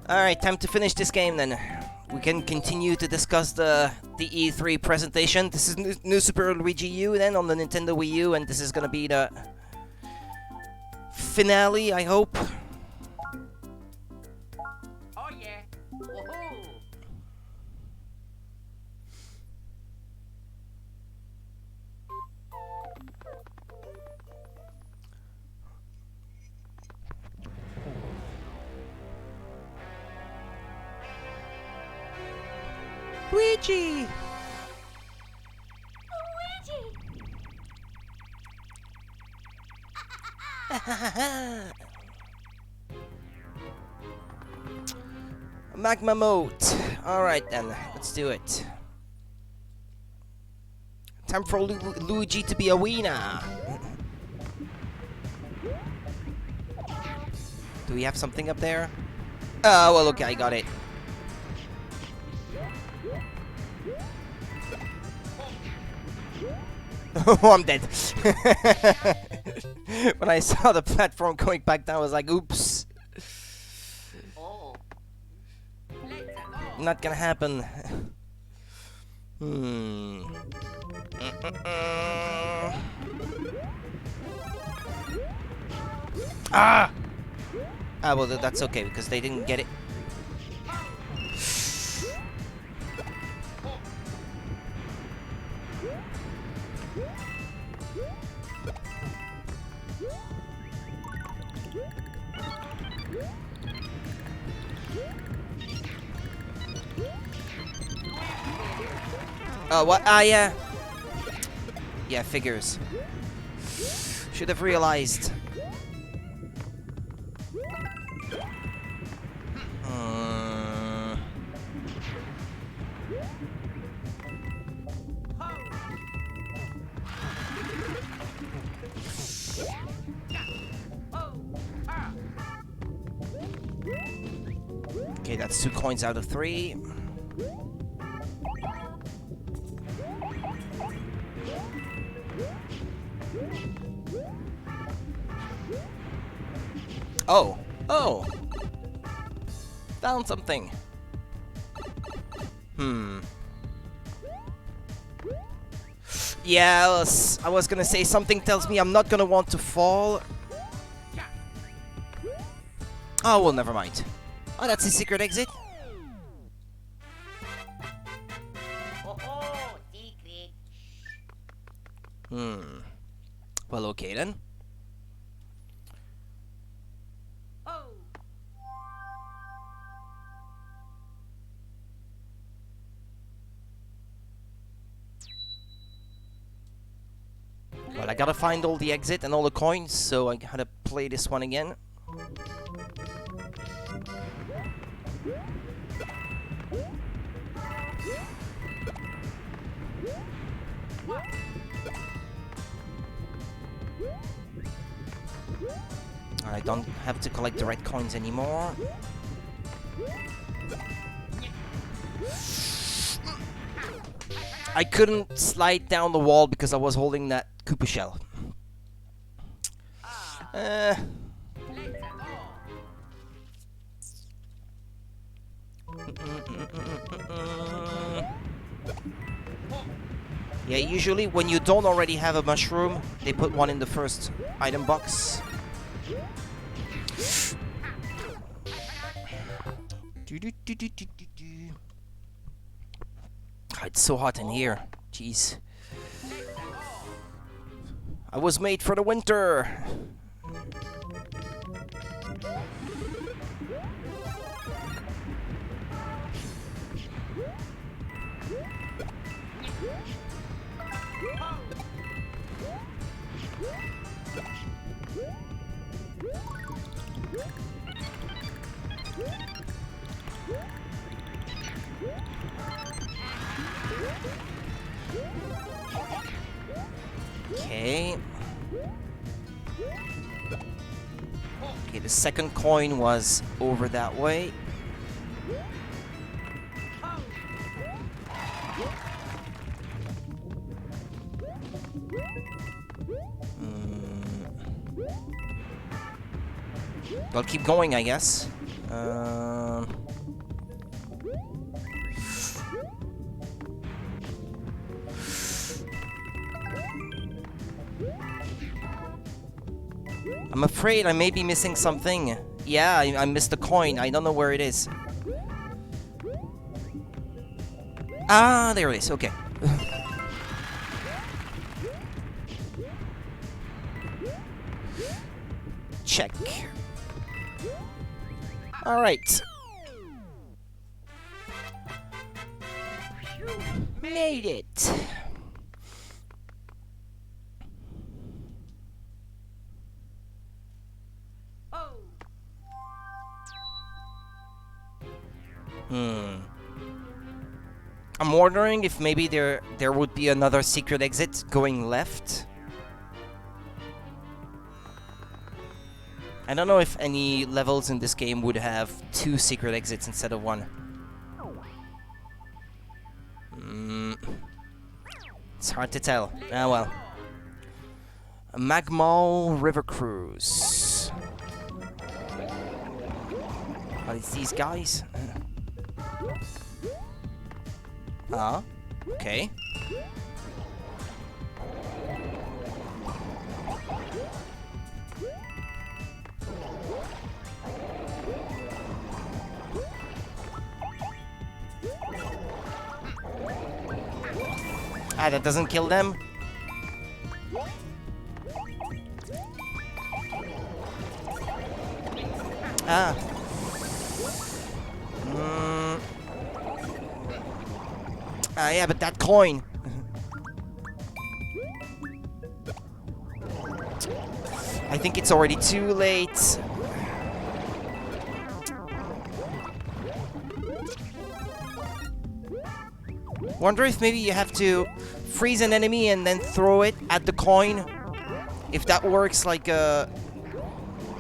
Alright, time to finish this game then. We can continue to discuss the E3 presentation. This is New Super Luigi U then on the Nintendo Wii U, and this is gonna be the finale, I hope. Oh yeah. Woohoo! Luigi! Magma mode. Alright then, let's do it. Time for Luigi to be a winner. Do we have something up there? Oh, well, okay, I got it. Oh, I'm dead. When I saw the platform going back down, I was like, oops. Oh. Not gonna happen. Ah! Ah, well, that's okay, because they didn't get it. Oh, what? Ah, yeah. Yeah, figures. Should have realized. Okay, that's 2 coins out of 3. Oh! Oh! Found something! Yeah, I was gonna say, something tells me I'm not gonna want to fall. Oh, well, never mind. Oh, that's the secret exit? Oh, secret. Well, okay then. Oh. Well, I gotta find all the exit and all the coins, so I gotta play this one again. I don't have to collect the red coins anymore. I couldn't slide down the wall because I was holding that Koopa shell. Yeah, usually when you don't already have a mushroom, they put one in the first item box. It's so hot in here. Jeez. I was made for the winter. Okay. Okay, the second coin was over that way. Well, keep going, I guess. I'm afraid I may be missing something. Yeah, I missed the coin. I don't know where it is. Ah, there it is. Okay. Check. All right. Made it. Oh. I'm wondering if maybe there would be another secret exit going left. I don't know if any levels in this game would have 2 secret exits instead of 1. It's hard to tell. Ah well. A Magmal River Cruise. Are it these guys? Ah, okay. Ah, that doesn't kill them? Ah. Ah, yeah, but that coin. I think it's already too late. Wonder if maybe you have to freeze an enemy and then throw it at the coin. If that works like a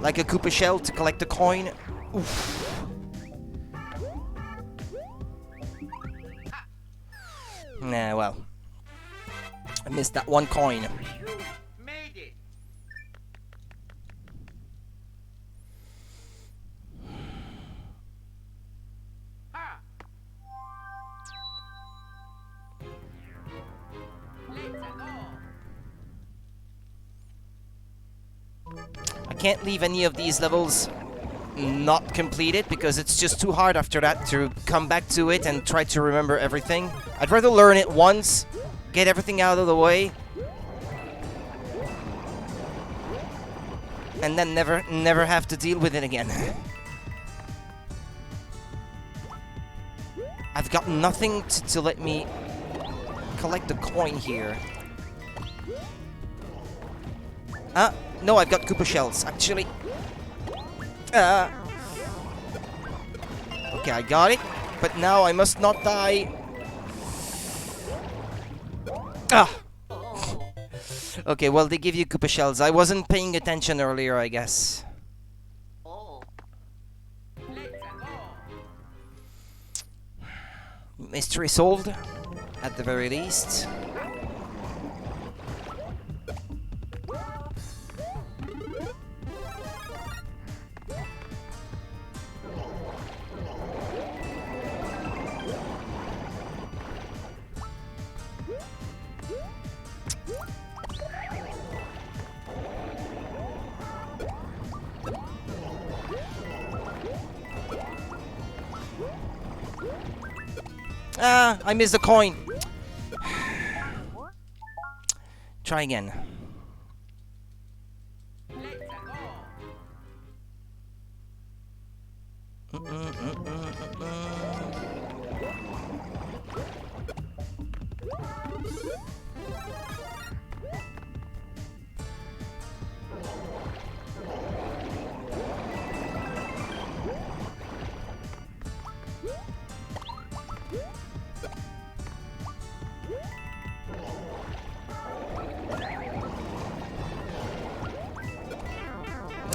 Koopa shell to collect the coin. Oof. Nah, well. I missed that one coin. Made it. Ha. Let's go. I can't leave any of these levels not completed because it's just too hard after that to come back to it and try to remember everything. I'd rather learn it once, get everything out of the way, and then never have to deal with it again. I've got nothing to let me collect the coin here. No, I've got Koopa shells, actually. Okay, I got it. But now I must not die. Ah! Okay, well, they give you Koopa shells. I wasn't paying attention earlier, I guess. Oh. Let's go. Mystery solved, at the very least. Ah, I missed the coin. Try again. Let's go.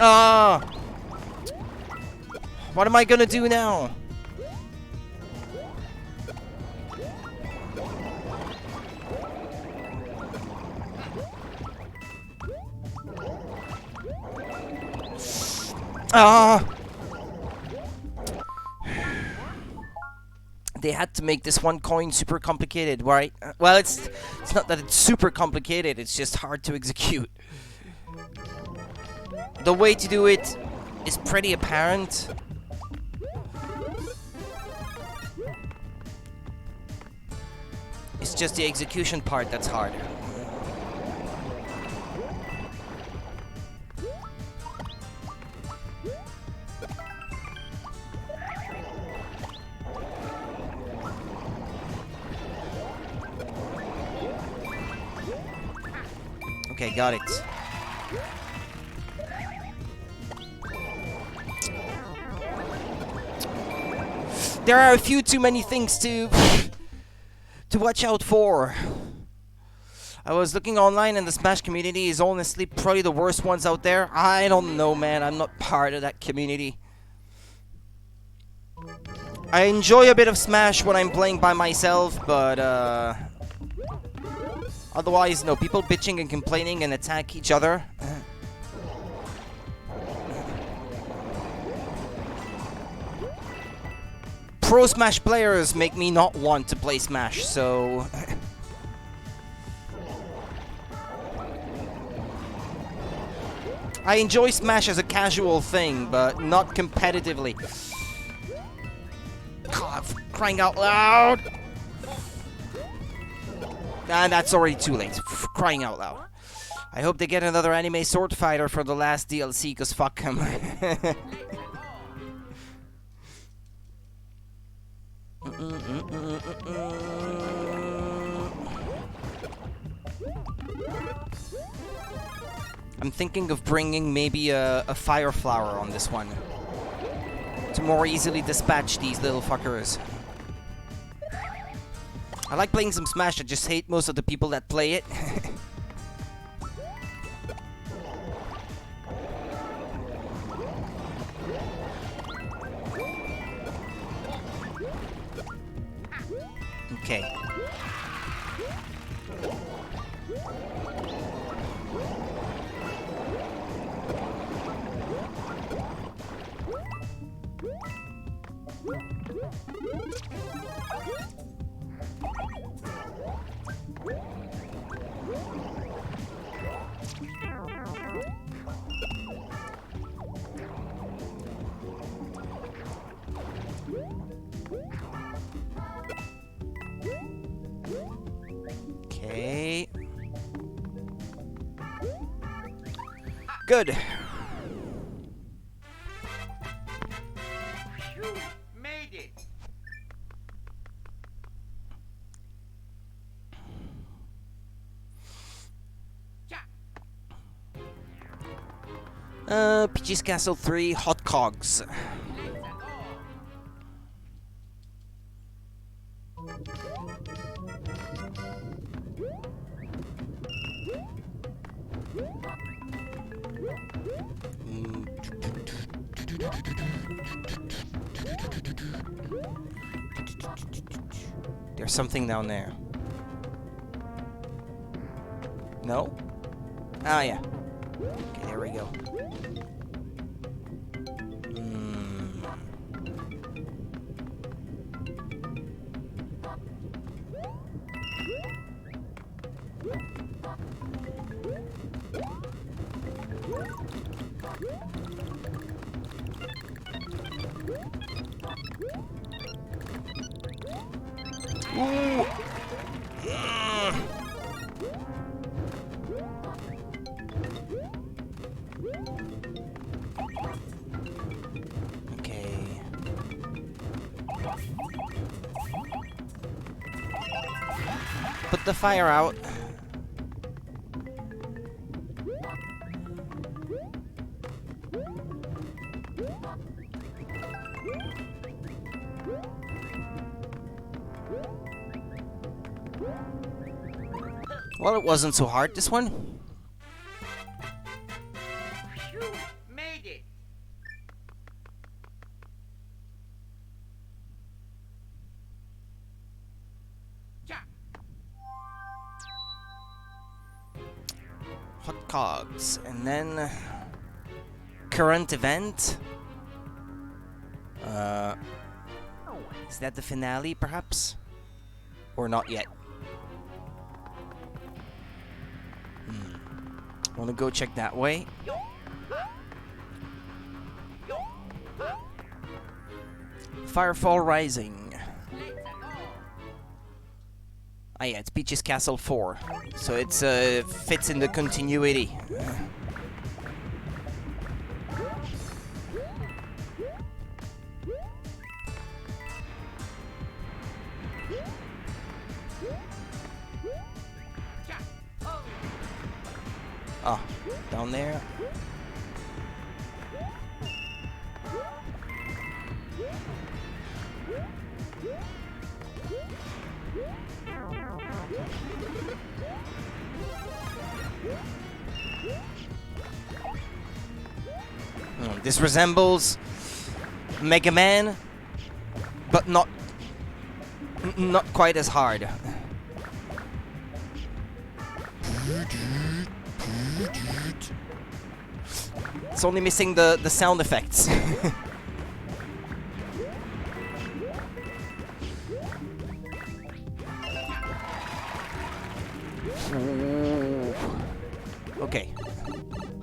Ah! What am I gonna do now? Ah! They had to make this one coin super complicated, right? Well, it's not that it's super complicated, it's just hard to execute. the way to do it is pretty apparent. It's just the execution part that's hard. Okay, got it. There are a few too many things to watch out for. I was looking online and the Smash community is honestly probably the worst ones out there. I don't know, man. I'm not part of that community. I enjoy a bit of Smash when I'm playing by myself, but otherwise, no. People bitching and complaining and attack each other. Pro Smash players make me not want to play Smash, so... I enjoy Smash as a casual thing, but not competitively. God, crying out loud! And that's already too late. Crying out loud. I hope they get another anime sword fighter for the last DLC, cause fuck him. I'm thinking of bringing maybe a fire flower on this one to more easily dispatch these little fuckers. I like playing some Smash, I just hate most of the people that play it. Okay. Okay. Good. You made it. Peach's Castle 3, Hot Cogs. There's something down there. No? Ah, yeah. Okay, there we go. Ooh. Okay. Put the fire out. Well, it wasn't so hard, this one. You made it. Hot Cogs. And then... current event. Is that the finale, perhaps? Or not yet? Wanna go check that way? Firefall Rising. Ah yeah, it's Peach's Castle 4. So it's fits in the continuity. Oh, down there. This resembles Mega Man, but not quite as hard. It's only missing the sound effects. Okay.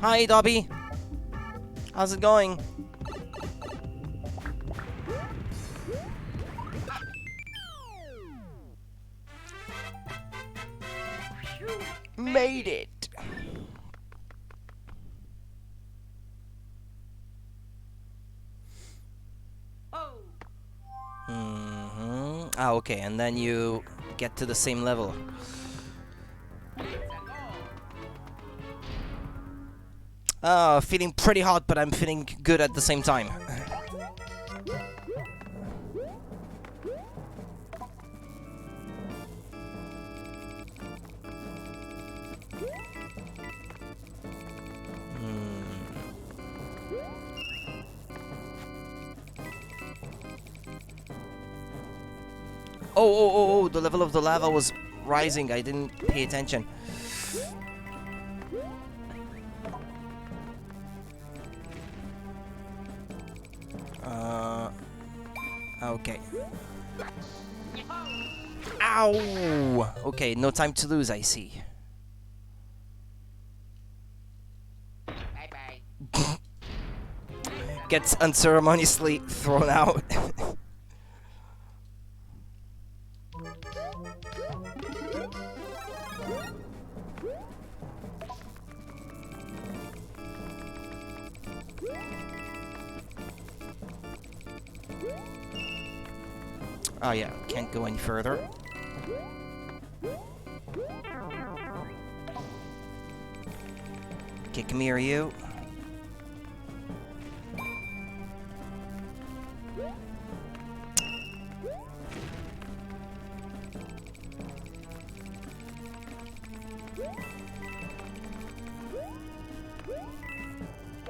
Hi, Dobby. How's it going? Made it. Ah, okay, and then you get to the same level. Feeling pretty hot, but I'm feeling good at the same time. Oh, the level of the lava was rising. I didn't pay attention. Okay. Ow! Okay, no time to lose, I see. Bye-bye. Gets unceremoniously thrown out. Oh yeah, can't go any further. Okay, come here, you.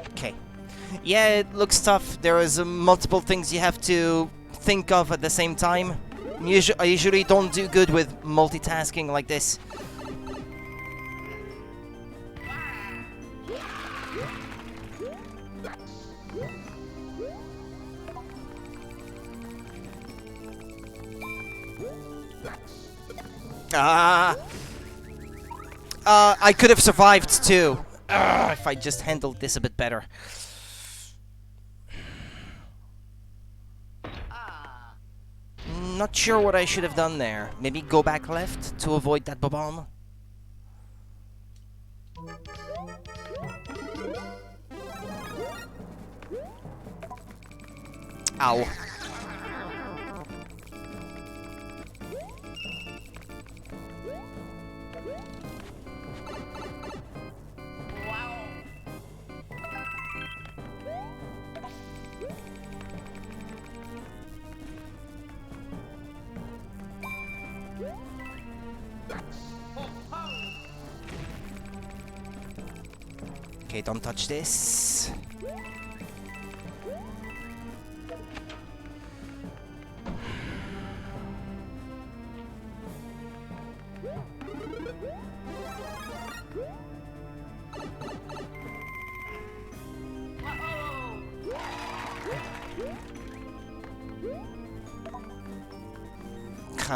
Okay. Yeah, it looks tough. There is multiple things you have to think of at the same time. I usually don't do good with multitasking like this. I could have survived too. If I just handled this a bit better. Not sure what I should have done there. Maybe go back left to avoid that bomb. Ow. Okay, don't touch this.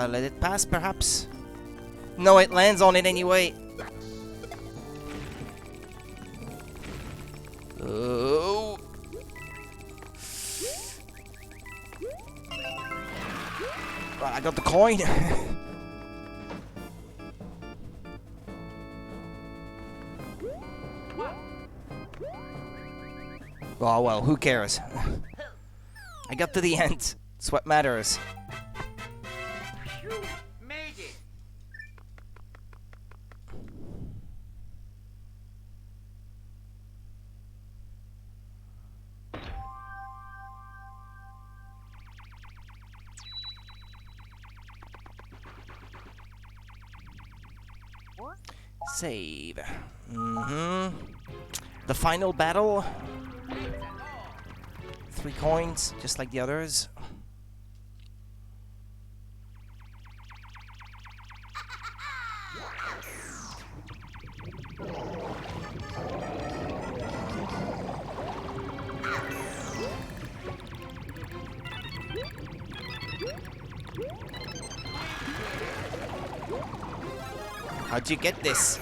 Let it pass, perhaps? No, it lands on it anyway. Oh. Right, I got the coin. Oh well, who cares? I got to the end. It's what matters. You made it. Save. The final battle. 3 coins, just like the others. How'd you get this?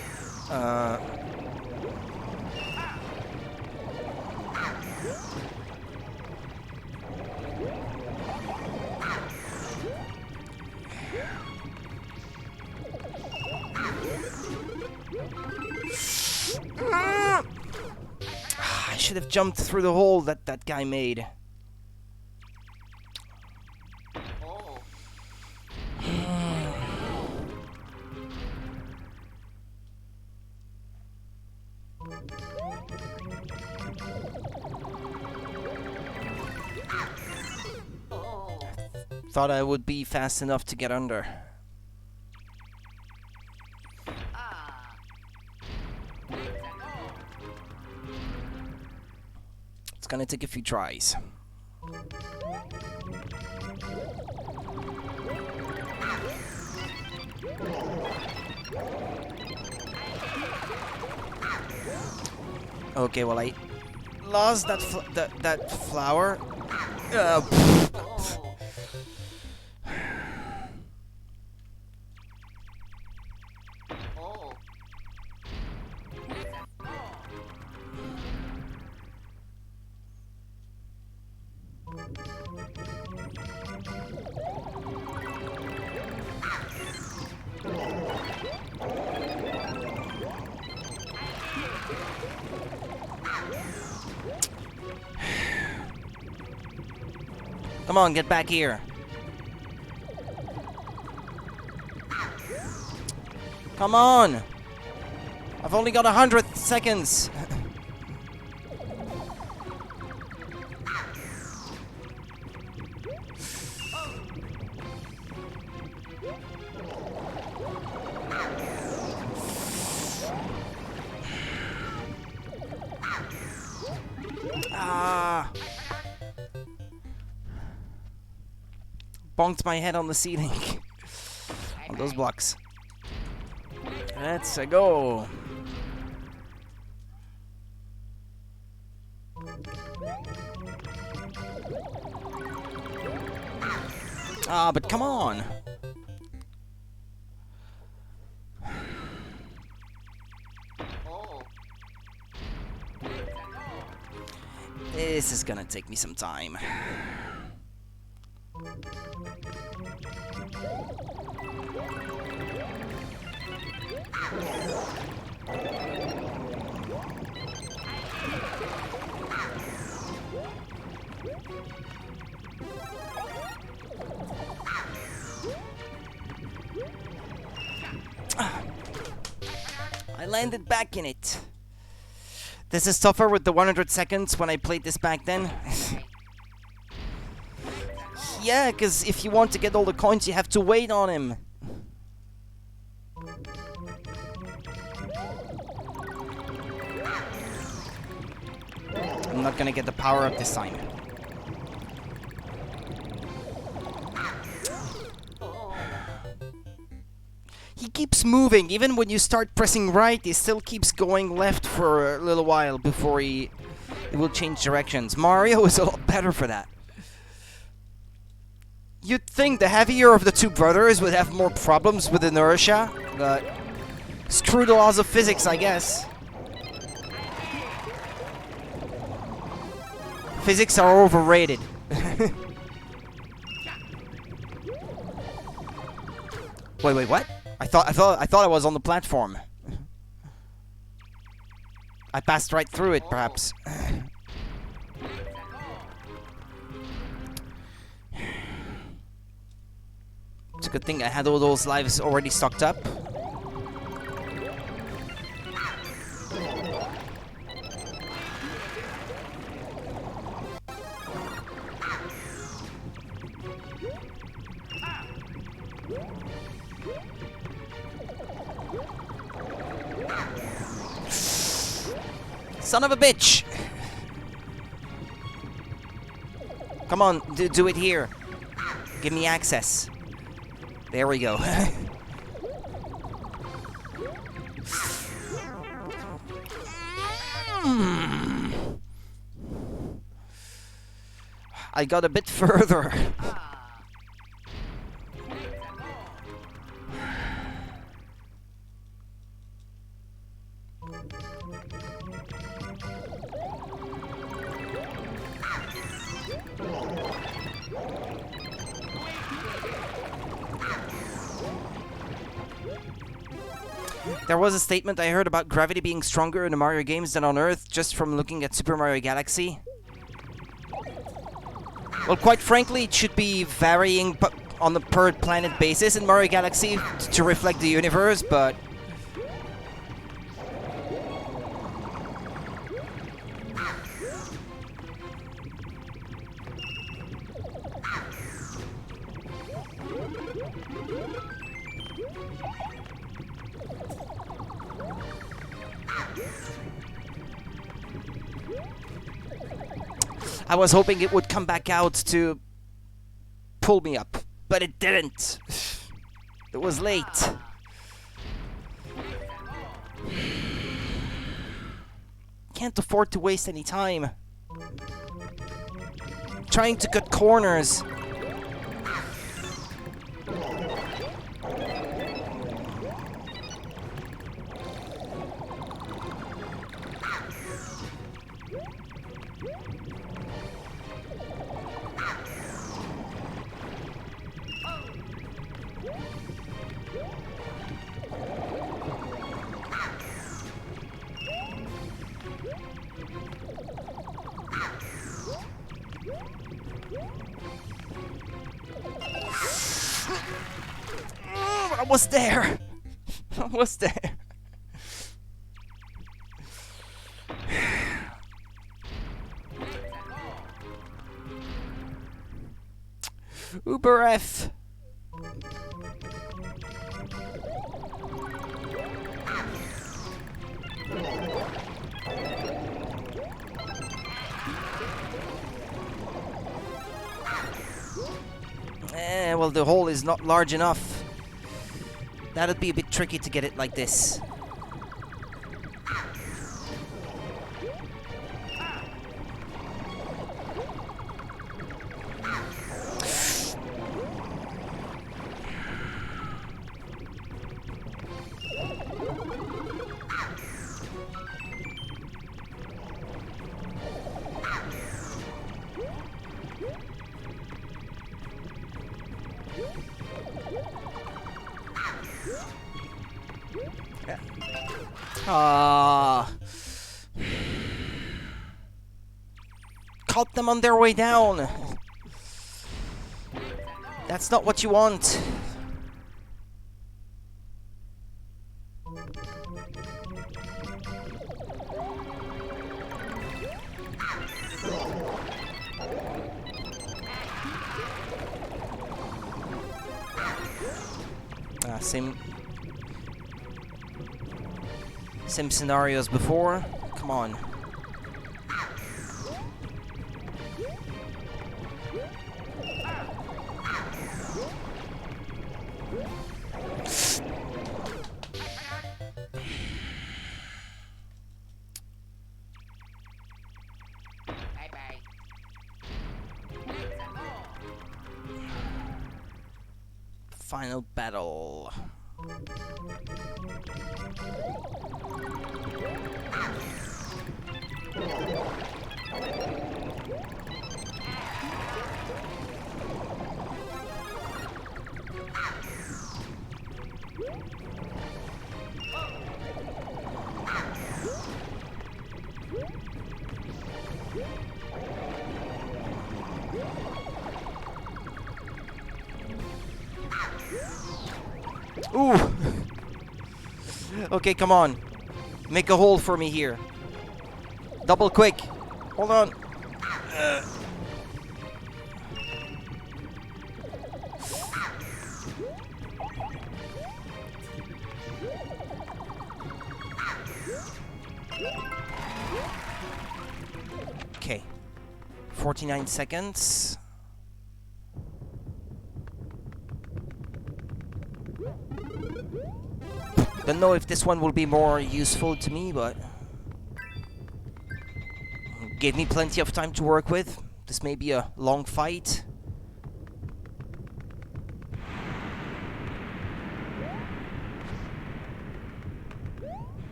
I should have jumped through the hole that guy made. Oh. Oh. Thought I would be fast enough to get under. Ah. It's gonna take a few tries. Okay, well I lost that flower. Oh. Oh. Come on, get back here. Come on! I've only got 100 seconds. Ah! Bonked my head on the ceiling. On those blocks. Let's go. Ah, but come on. Oh. This is gonna take me some time. I landed back in it. This is tougher with the 100 seconds when I played this back then. Yeah, because if you want to get all the coins, you have to wait on him. I'm not gonna get the power up this time. He keeps moving, even when you start pressing right, he still keeps going left for a little while before he will change directions. Mario is a lot better for that. You'd think the heavier of the two brothers would have more problems with inertia, but screw the laws of physics, I guess. Physics are overrated. Wait, what? I thought I was on the platform. I passed right through it, perhaps. It's a good thing I had all those lives already stocked up. Son of a bitch! Come on, do it here. Give me access. There we go. I got a bit further. There was a statement I heard about gravity being stronger in the Mario games than on Earth just from looking at Super Mario Galaxy. Well, quite frankly, it should be varying on a per planet basis in Mario Galaxy to reflect the universe, but... I was hoping it would come back out to pull me up, but it didn't. It was late. Can't afford to waste any time. Trying to cut corners. I was there. I was there. Uber F. Well, the hole is not large enough. That'd be a bit tricky to get it like this. Caught them on their way down. That's not what you want. Same scenarios before. Come on. Final battle. Ooh. Okay, come on. Make a hole for me here. Double quick. Hold on. Okay. 49 seconds. Don't know if this one will be more useful to me, but gave me plenty of time to work with. This may be a long fight.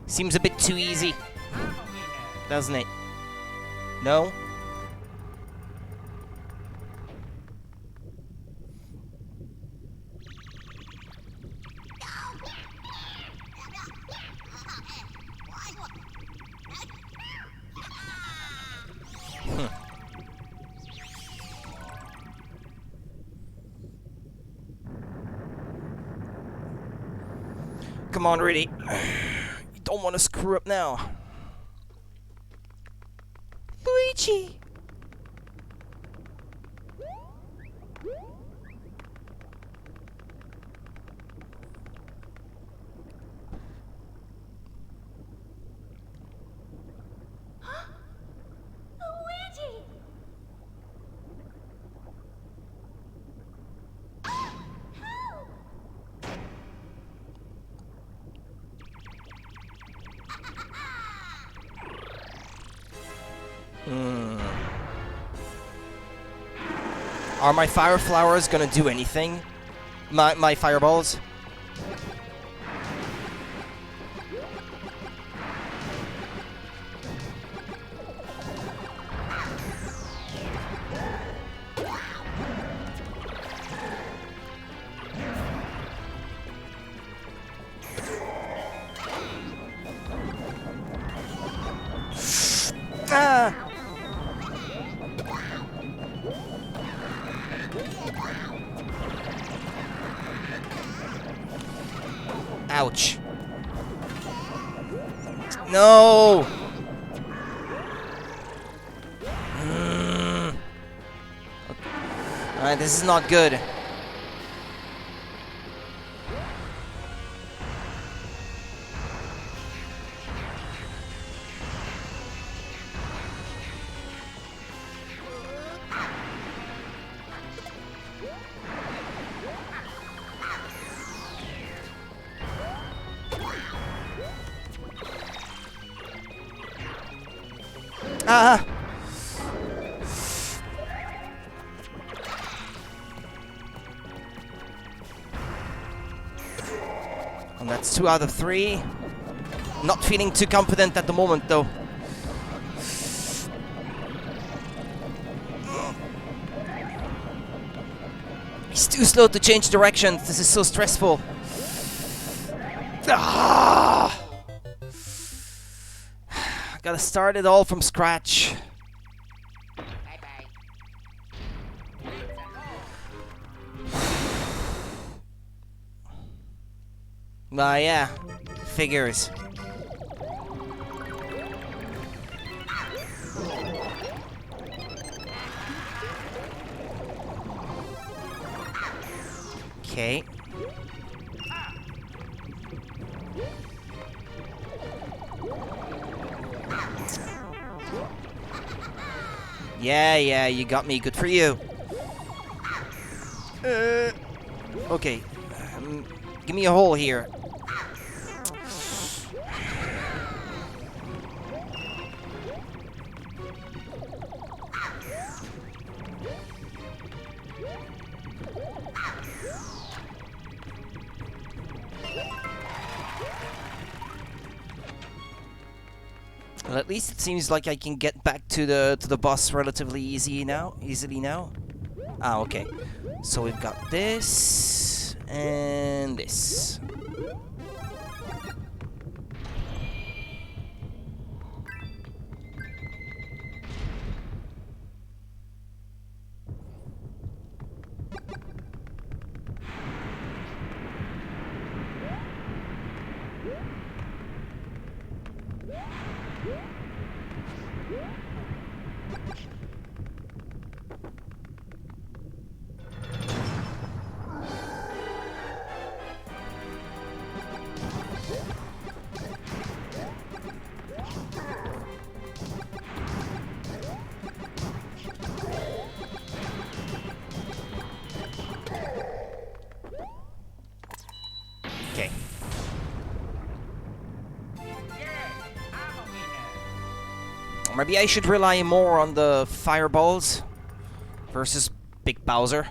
Seems a bit too easy, doesn't it? No? Come on, really. You don't want to screw up now. Luigi! Luigi! Help! Are my fire flowers gonna do anything? My fireballs? Ah! Ouch. No! Alright, this is not good. Ah! And that's 2 out of 3. Not feeling too confident at the moment, though. He's too slow to change directions. This is so stressful. Ah! Gotta start it all from scratch. Bye-bye. Yeah, figures. Okay. Yeah, you got me. Good for you. Okay. Give me a hole here. least it seems like I can get back to the boss relatively easily now. Ah, okay. So we've got this and this. Okay. Maybe I should rely more on the fireballs versus Big Bowser.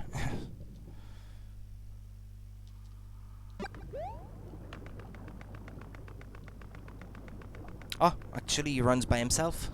Oh, actually he runs by himself.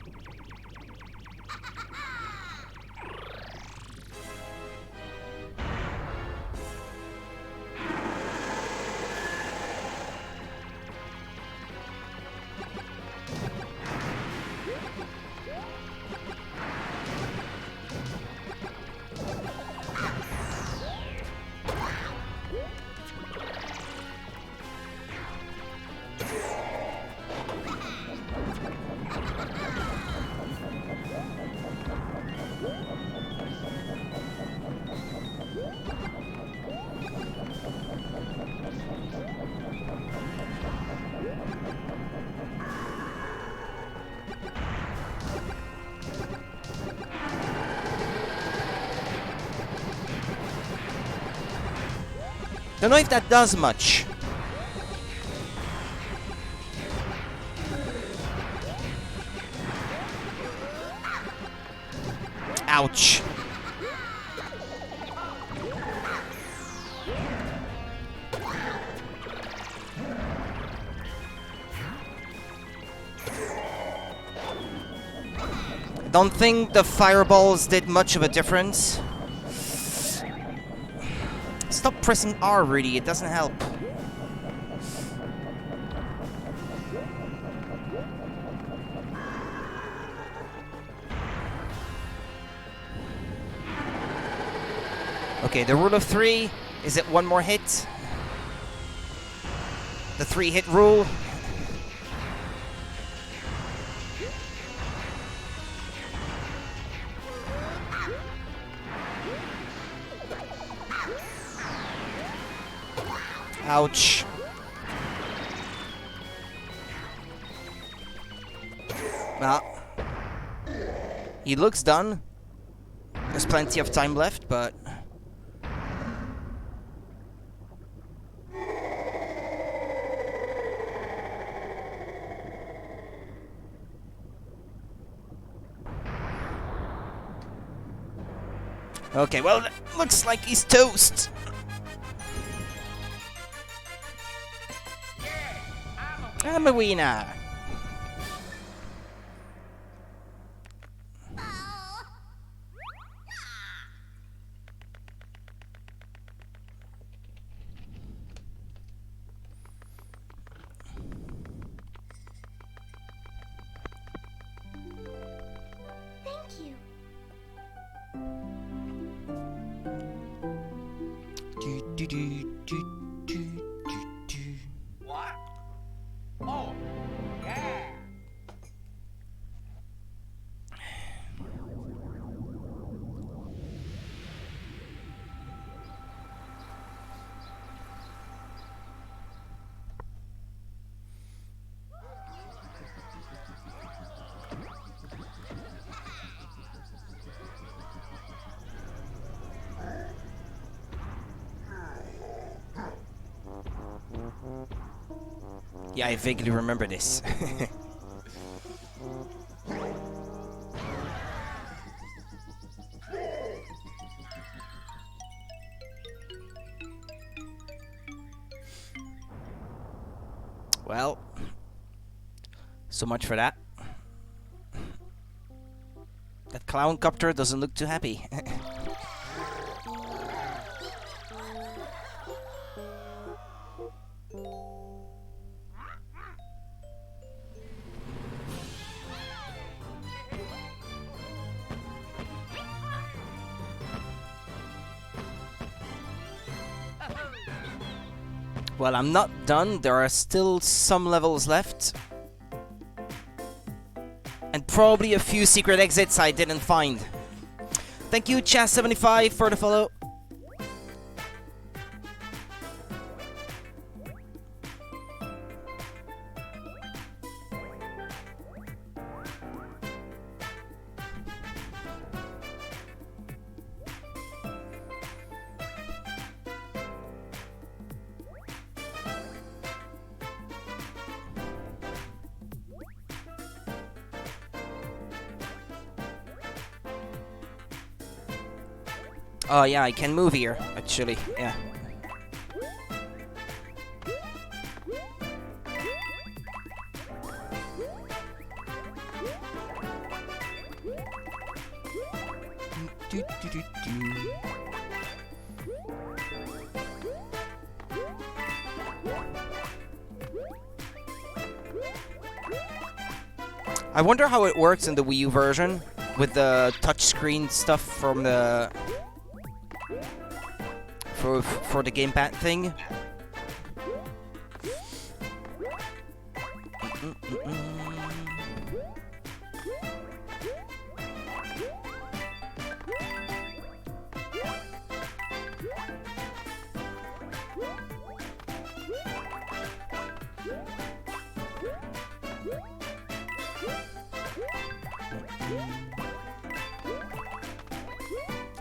Don't know if that does much. Ouch. Don't think the fireballs did much of a difference. Stop pressing R, Rudy. It doesn't help. Okay, the rule of 3. Is it one more hit? The 3-hit rule. Ouch. Well, he looks done. There's plenty of time left, but... Okay, well, looks like he's toast. I'm a winner. Thank you. What? Oh, yeah. Yeah, I vaguely remember this. Well, so much for that. clown copter doesn't look too happy. Well, I'm not done. There are still some levels left. And probably a few secret exits I didn't find. Thank you, Chas75, for the follow. Oh yeah, I can move here, actually, yeah. I wonder how it works in the Wii U version with the touchscreen stuff from the for the gamepad thing.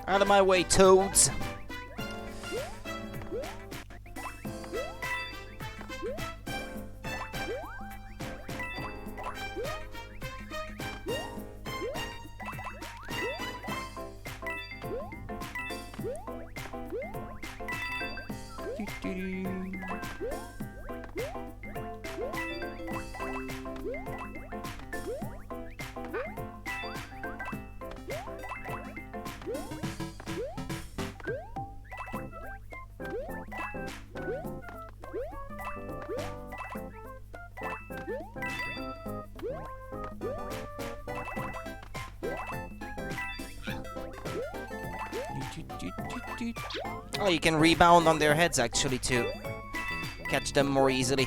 Out of my way, toads. Oh, you can rebound on their heads actually to catch them more easily.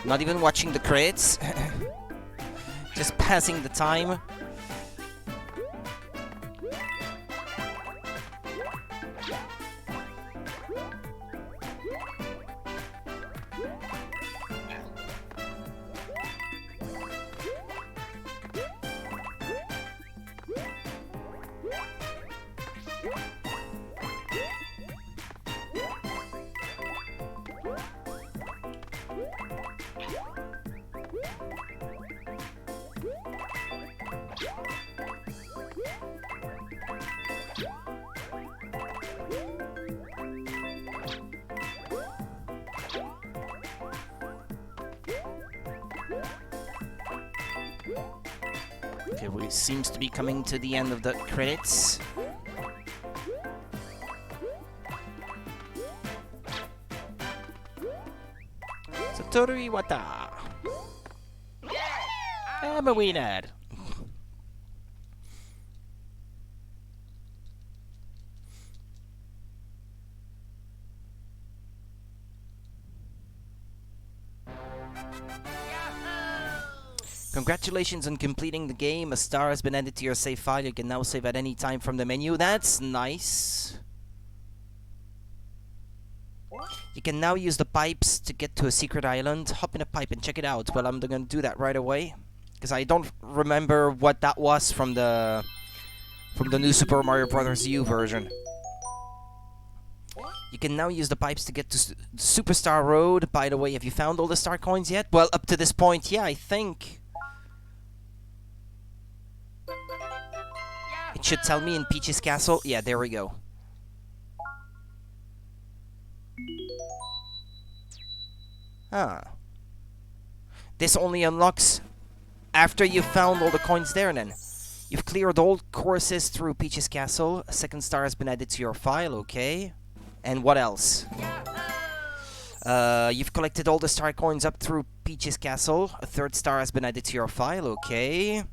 Not even watching the credits, just passing the time. Okay, we seems to be coming to the end of the credits. Satoru Iwata. I'm a winner. Congratulations on completing the game. A star has been added to your save file. You can now save at any time from the menu. That's nice. You can now use the pipes to get to a secret island. Hop in a pipe and check it out. Well, I'm gonna do that right away, because I don't remember what that was from the new Super Mario Bros. U version. You can now use the pipes to get to Superstar Road. By the way, have you found all the star coins yet? Well, up to this point, yeah, I think. It should tell me in Peach's Castle. Yeah, there we go. Ah. This only unlocks after you've found all the coins there, then. You've cleared all courses through Peach's Castle. A second star has been added to your file, okay. And what else? You've collected all the star coins up through Peach's Castle. A third star has been added to your file, okay.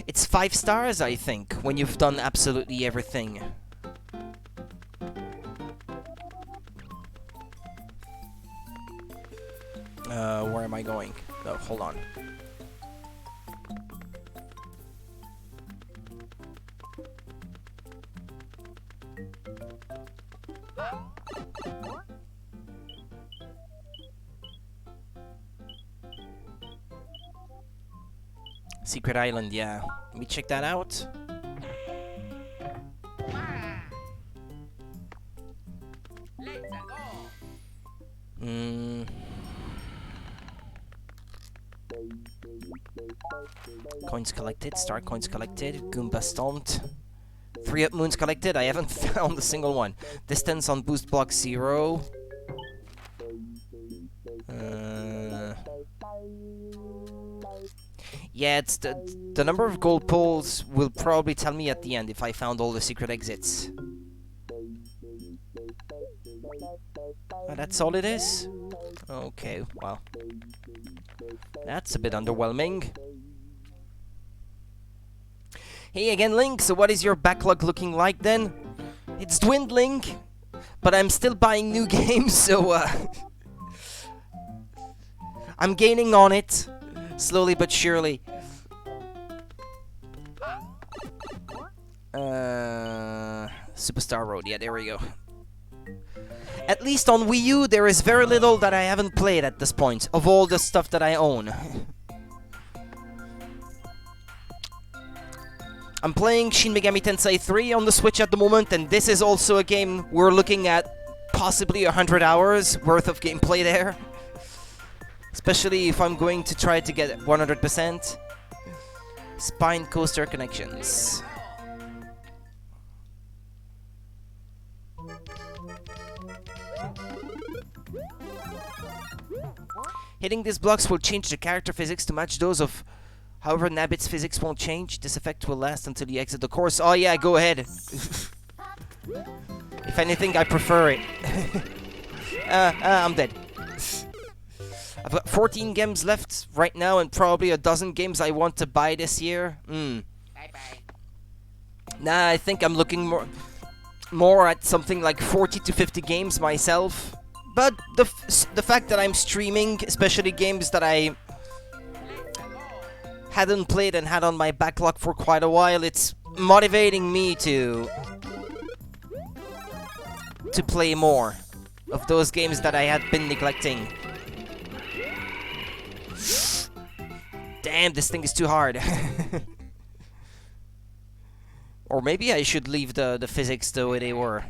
It's 5 stars, I think, when you've done absolutely everything. Where am I going? Oh, hold on. Secret Island, yeah. Let me check that out. Coins collected, star coins collected, Goomba stomped. 3 up moons collected, I haven't found a single one. Distance on boost block 0. Yeah, it's the number of gold poles will probably tell me at the end if I found all the secret exits. Oh, that's all it is? Okay, well. That's a bit underwhelming. Hey again, Link, so what is your backlog looking like then? It's dwindling, but I'm still buying new games, so I'm gaining on it, slowly but surely. Superstar Road, yeah, there we go. At least on Wii U, there is very little that I haven't played at this point, of all the stuff that I own. I'm playing Shin Megami Tensei 3 on the Switch at the moment, and this is also a game we're looking at possibly 100 hours worth of gameplay there. Especially if I'm going to try to get 100%. Spine Coaster Connections. Hitting these blocks will change the character physics to match those of... However, Nabbit's physics won't change. This effect will last until you exit the course. Oh yeah, go ahead. If anything, I prefer it. I'm dead. I've got 14 games left right now and probably a dozen games I want to buy this year. Bye-bye. Nah, I think I'm looking more at something like 40 to 50 games myself. But the fact that I'm streaming, especially games that I hadn't played and had on my backlog for quite a while, it's motivating me to play more of those games that I had been neglecting. Damn, this thing is too hard. Or maybe I should leave the physics the way they were.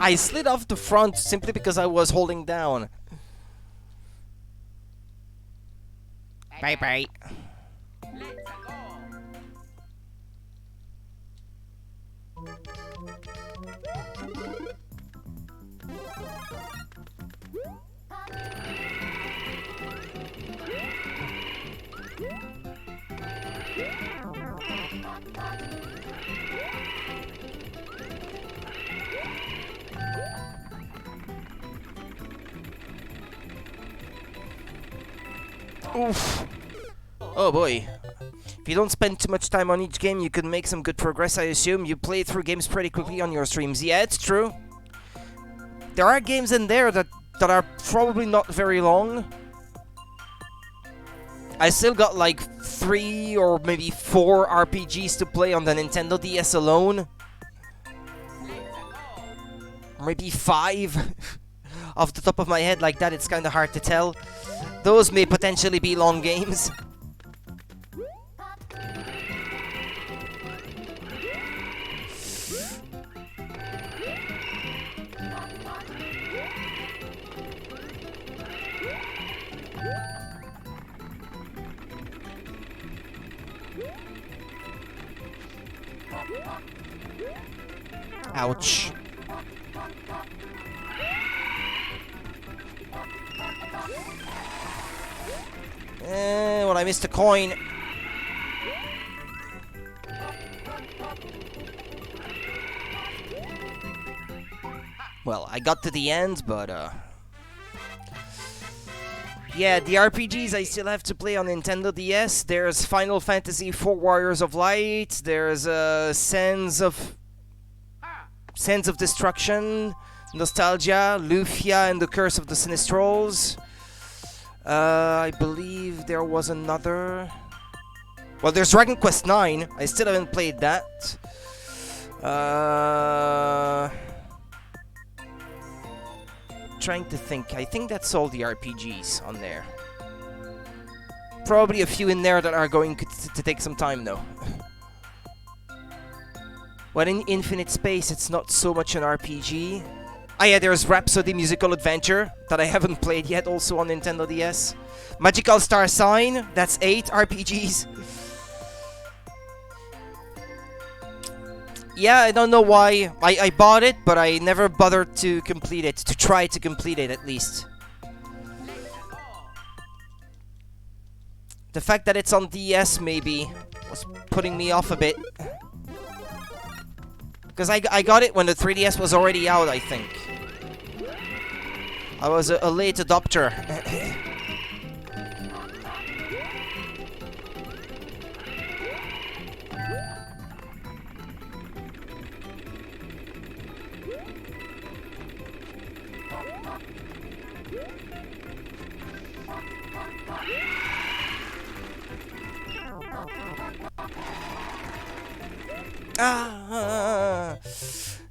I slid off the front simply because I was holding down. Bye bye. Oof. Oh boy. If you don't spend too much time on each game, you can make some good progress, I assume. You play through games pretty quickly on your streams. Yeah, it's true. There are games in there that are probably not very long. I still got like 3 or maybe 4 RPGs to play on the Nintendo DS alone. maybe 5 off the top of my head like that. It's kind of hard to tell. Those may potentially be long games. Ouch. Well, I missed a coin. Well, I got to the end, but yeah, the RPGs I still have to play on Nintendo DS. There's Final Fantasy IV Warriors of Light. There's Sands of Destruction, Nostalgia, Lufia and the Curse of the Sinistrals. I believe there was another. Well, there's Dragon Quest IX. I still haven't played that. Trying to think. I think that's all the RPGs on there. Probably a few in there that are going to take some time, though. Well, in Infinite Space, it's not so much an RPG. Ah, yeah, there's Rhapsody Musical Adventure that I haven't played yet, also on Nintendo DS. Magical Star Sign, that's 8 RPGs. Yeah, I don't know why. I bought it, but I never bothered to complete it, to try to complete it at least. The fact that it's on DS maybe was putting me off a bit. Because I got it when the 3DS was already out, I think. I was a late adopter.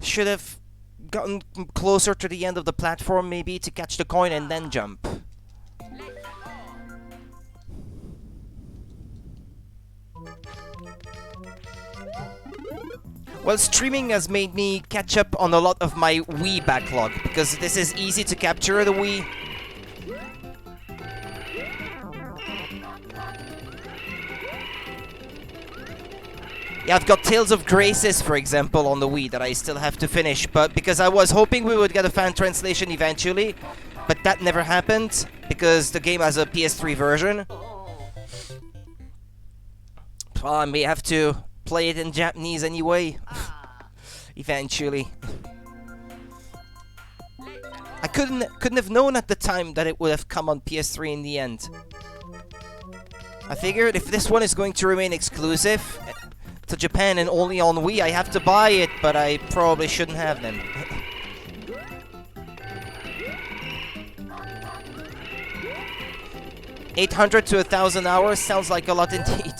Should have gotten closer to the end of the platform maybe to catch the coin and then jump. Well, streaming has made me catch up on a lot of my Wii backlog, because this is easy to capture the Wii. Yeah, I've got Tales of Graces, for example, on the Wii that I still have to finish, but because I was hoping we would get a fan translation eventually, but that never happened, because the game has a PS3 version. Well, I may have to play it in Japanese anyway, eventually. I couldn't have known at the time that it would have come on PS3 in the end. I figured if this one is going to remain exclusive to Japan and only on Wii, I have to buy it, but I probably shouldn't have them. $800 to 1,000 hours sounds like a lot indeed.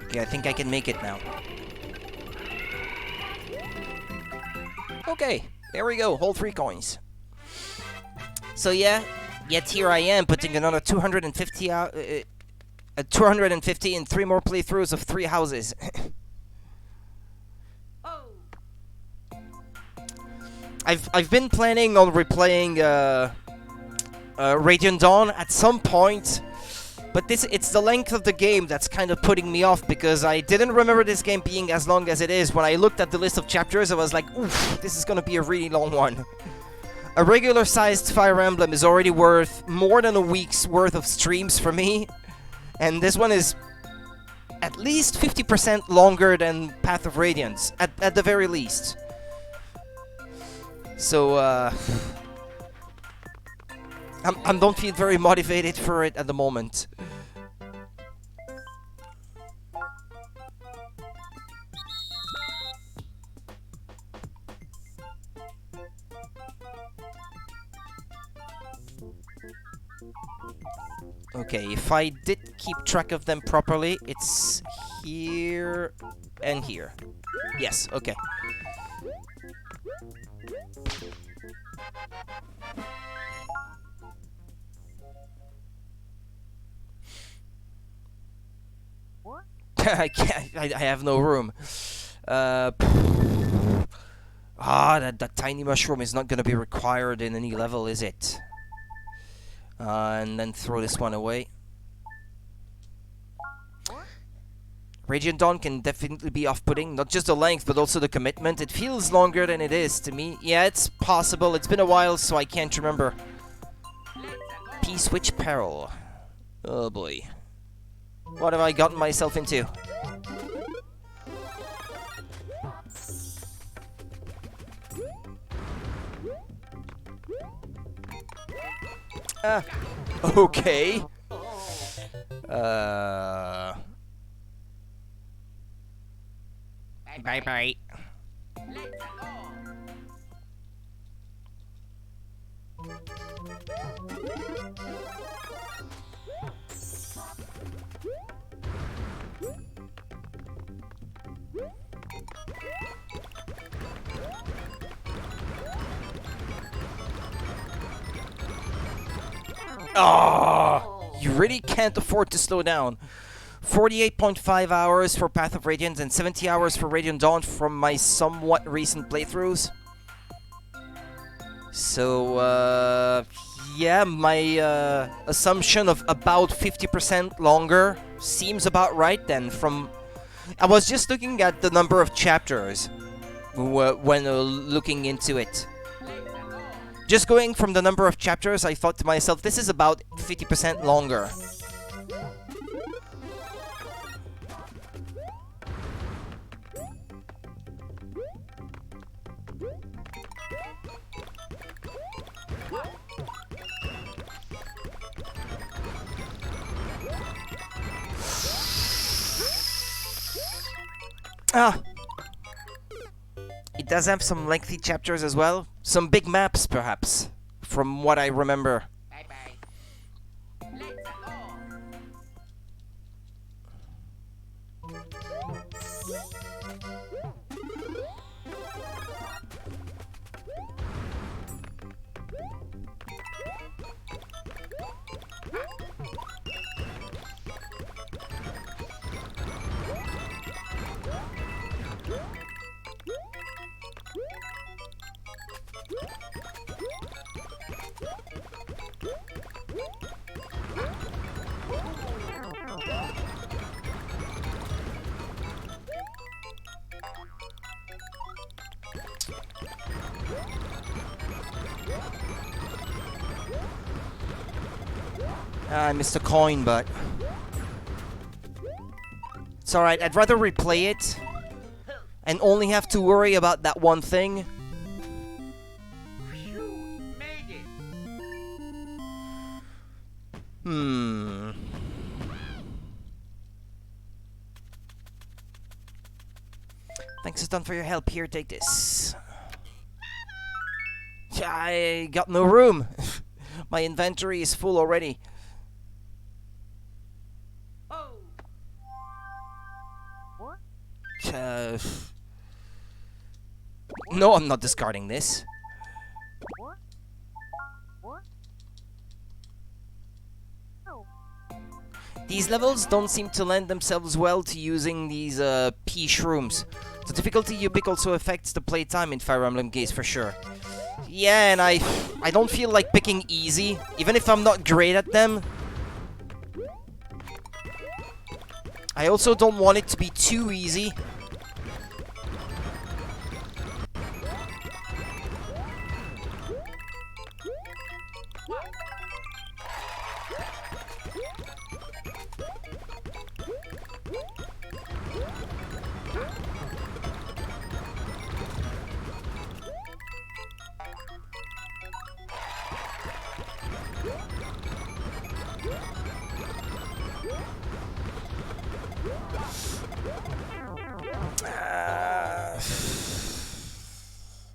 Okay, I think I can make it now. Okay, there we go, hold 3 coins. So yeah, yet here I am putting another 250 out, 250 in 3 more playthroughs of 3 houses. I've been planning on replaying Radiant Dawn at some point. But it's the length of the game that's kind of putting me off, because I didn't remember this game being as long as it is. When I looked at the list of chapters, I was like, oof, this is gonna be a really long one. A regular-sized Fire Emblem is already worth more than a week's worth of streams for me. And this one is at least 50% longer than Path of Radiance, at the very least. So, I don't feel very motivated for it at the moment. Okay, if I did keep track of them properly, it's here and here. Yes, okay. I can't. I have no room. That tiny mushroom is not gonna be required in any level, is it? And then throw this one away. Radiant Dawn can definitely be off-putting, not just the length, but also the commitment. It feels longer than it is to me. Yeah, it's possible. It's been a while, so I can't remember. P-switch peril. Oh boy. What have I gotten myself into? Okay. Bye-bye. Oh, you really can't afford to slow down. 48.5 hours for Path of Radiance and 70 hours for Radiant Dawn from my somewhat recent playthroughs. So, yeah, my assumption of about 50% longer seems about right then. I was just looking at the number of chapters when looking into it. Just going from the number of chapters, I thought to myself, this is about 50% longer. It does have some lengthy chapters as well. Some big maps, perhaps, from what I remember. I missed a coin, but it's alright. I'd rather replay it and only have to worry about that one thing. Made it. Thanks a ton for your help. Here, take this. I got no room. My inventory is full already. No, I'm not discarding this. These levels don't seem to lend themselves well to using these pea shrooms. The difficulty you pick also affects the playtime in Fire Emblem games for sure. Yeah, and I don't feel like picking easy, even if I'm not great at them. I also don't want it to be too easy.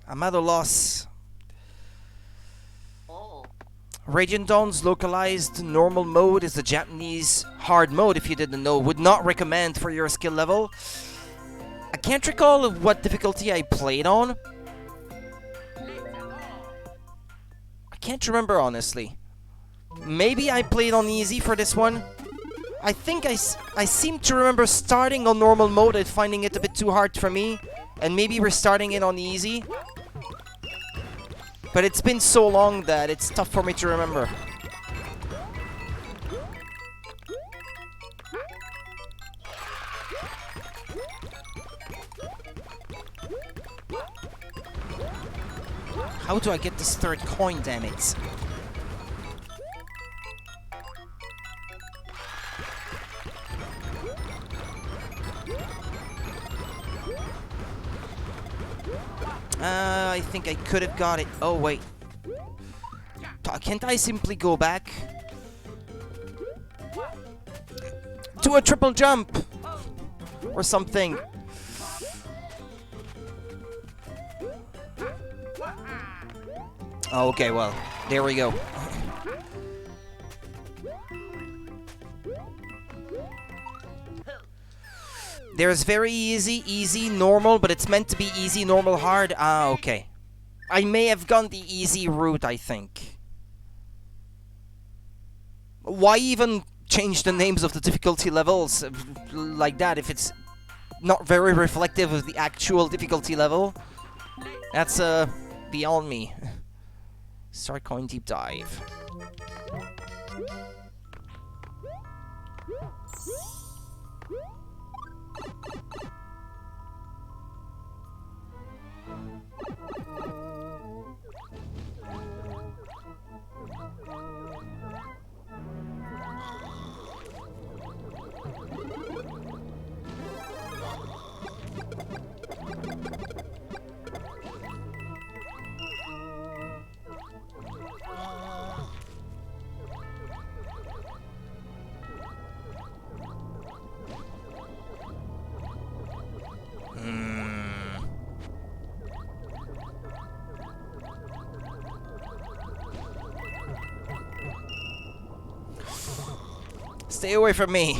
I'm at a loss. Radiant Dawn's localized normal mode is the Japanese hard mode, if you didn't know. Would not recommend for your skill level. I can't recall what difficulty I played on. I can't remember, honestly. Maybe I played on easy for this one. I think I seem to remember starting on normal mode and finding it a bit too hard for me. And maybe restarting it on easy. But it's been so long that it's tough for me to remember. How do I get this third coin, damn it? I think I could have got it. Oh, wait. Can't I simply go back? Do a triple jump! Or something. Oh, okay, well, there we go. There's very easy, easy, normal, but it's meant to be easy, normal, hard. Ah, okay. I may have gone the easy route, I think. Why even change the names of the difficulty levels like that if it's not very reflective of the actual difficulty level? That's beyond me. Start coin deep dive. Stay away from me.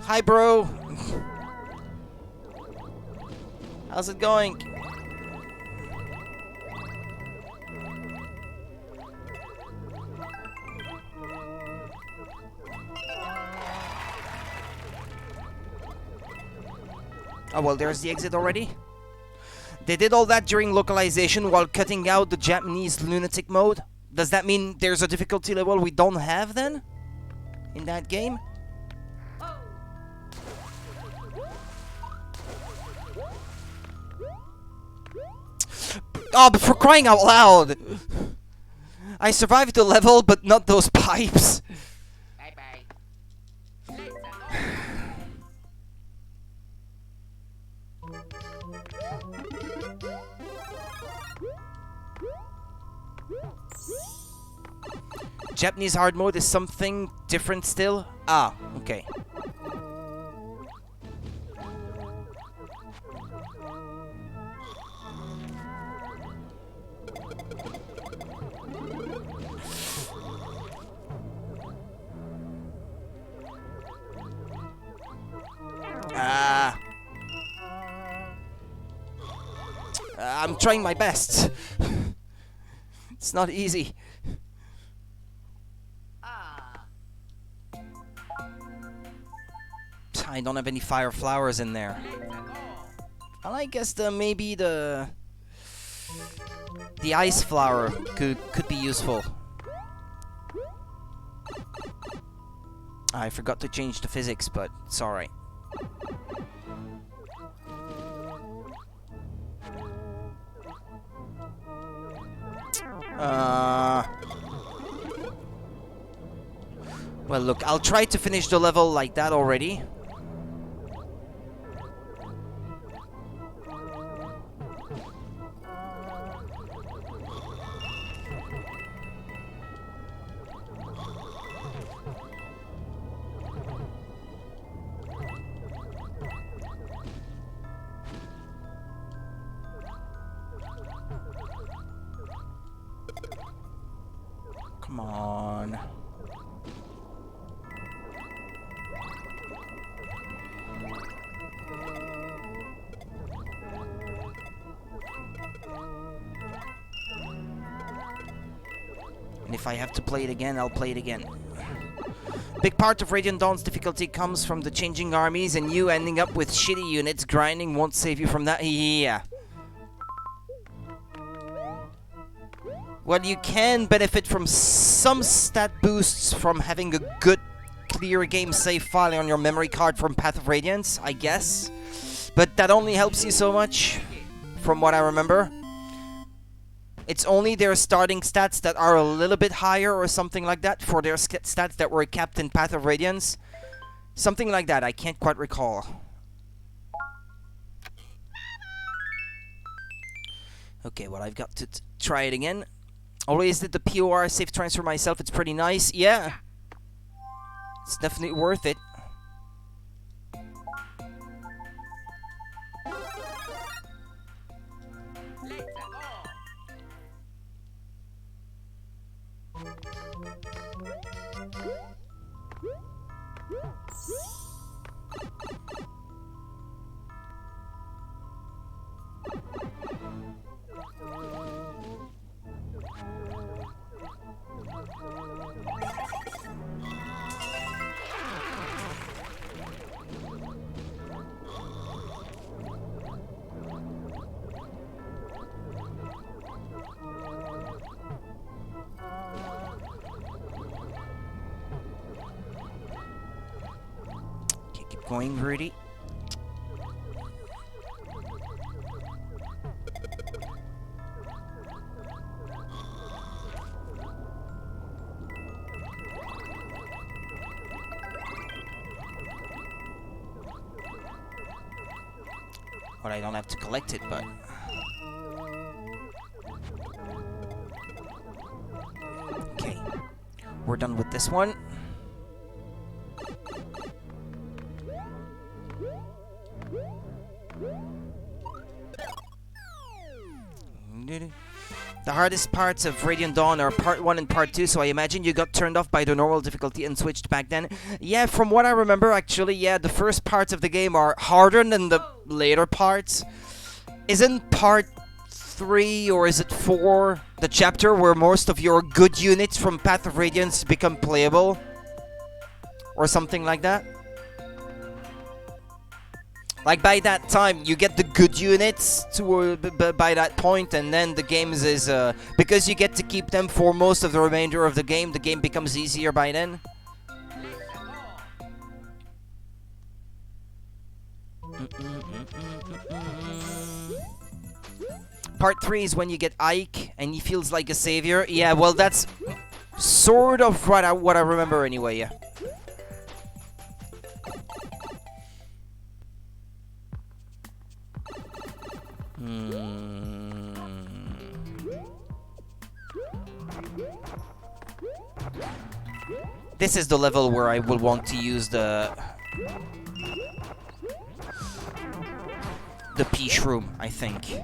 Hi, bro. How's it going? Oh, well, there's the exit already. They did all that during localization while cutting out the Japanese lunatic mode. Does that mean there's a difficulty level we don't have then? In that game? Oh, but for crying out loud! I survived the level, but not those pipes. Japanese hard mode is something different still? Ah, okay. I'm trying my best. It's not easy. I don't have any fire flowers in there. Well, I guess maybe the ice flower could be useful. I forgot to change the physics, but it's alright. Well, look, I'll try to finish the level like that already. Come on. And if I have to play it again, I'll play it again. Big part of Radiant Dawn's difficulty comes from the changing armies, and you ending up with shitty units. Grinding won't save you from that. Yeah. Well, you can benefit from some stat boosts from having a good, clear game save file on your memory card from Path of Radiance, I guess. But that only helps you so much, from what I remember. It's only their starting stats that are a little bit higher or something like that for their stats that were capped in Path of Radiance. Something like that, I can't quite recall. Okay, well, I've got to try it again. Always did the POR save transfer myself, it's pretty nice. Yeah, it's definitely worth it. Keep going, Rudy. Well, I don't have to collect it, but... Okay. We're done with this one. The hardest parts of Radiant Dawn are part 1 and part 2, so I imagine you got turned off by the normal difficulty and switched back then. Yeah, from what I remember, actually, yeah, the first parts of the game are harder than the later parts. Isn't part 3, or is it 4, the chapter where most of your good units from Path of Radiance become playable? Or something like that? Like, by that time, you get the good units to by that point, and then the games is... because you get to keep them for most of the remainder of the game becomes easier by then. Part 3 is when you get Ike, and he feels like a savior. Yeah, well, that's sort of what I remember anyway, yeah. This is the level where I will want to use the pea shroom, I think.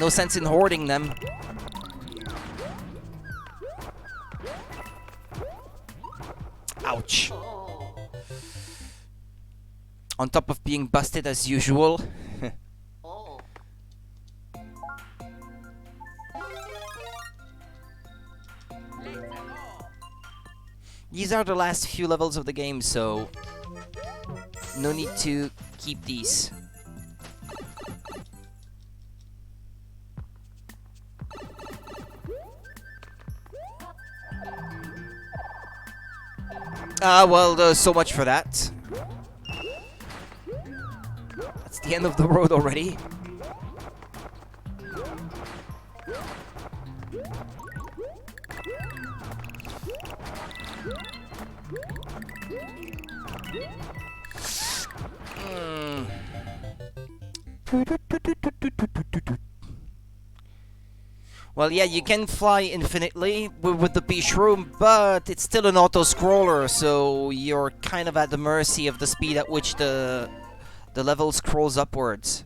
No sense in hoarding them. Ouch. On top of being busted as usual. These are the last few levels of the game, so no need to keep these. Well, so much for that. That's the end of the road already. Well, yeah, you can fly infinitely with the pea shroom, but it's still an auto-scroller, so you're kind of at the mercy of the speed at which the level scrolls upwards.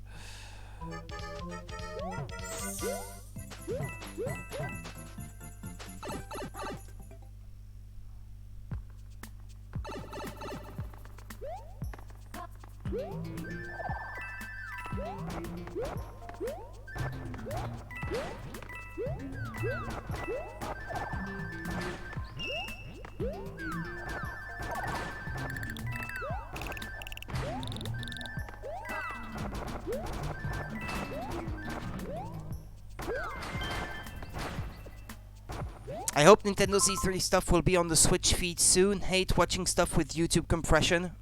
I hope Nintendo's E3 stuff will be on the Switch feed soon. Hate watching stuff with YouTube compression.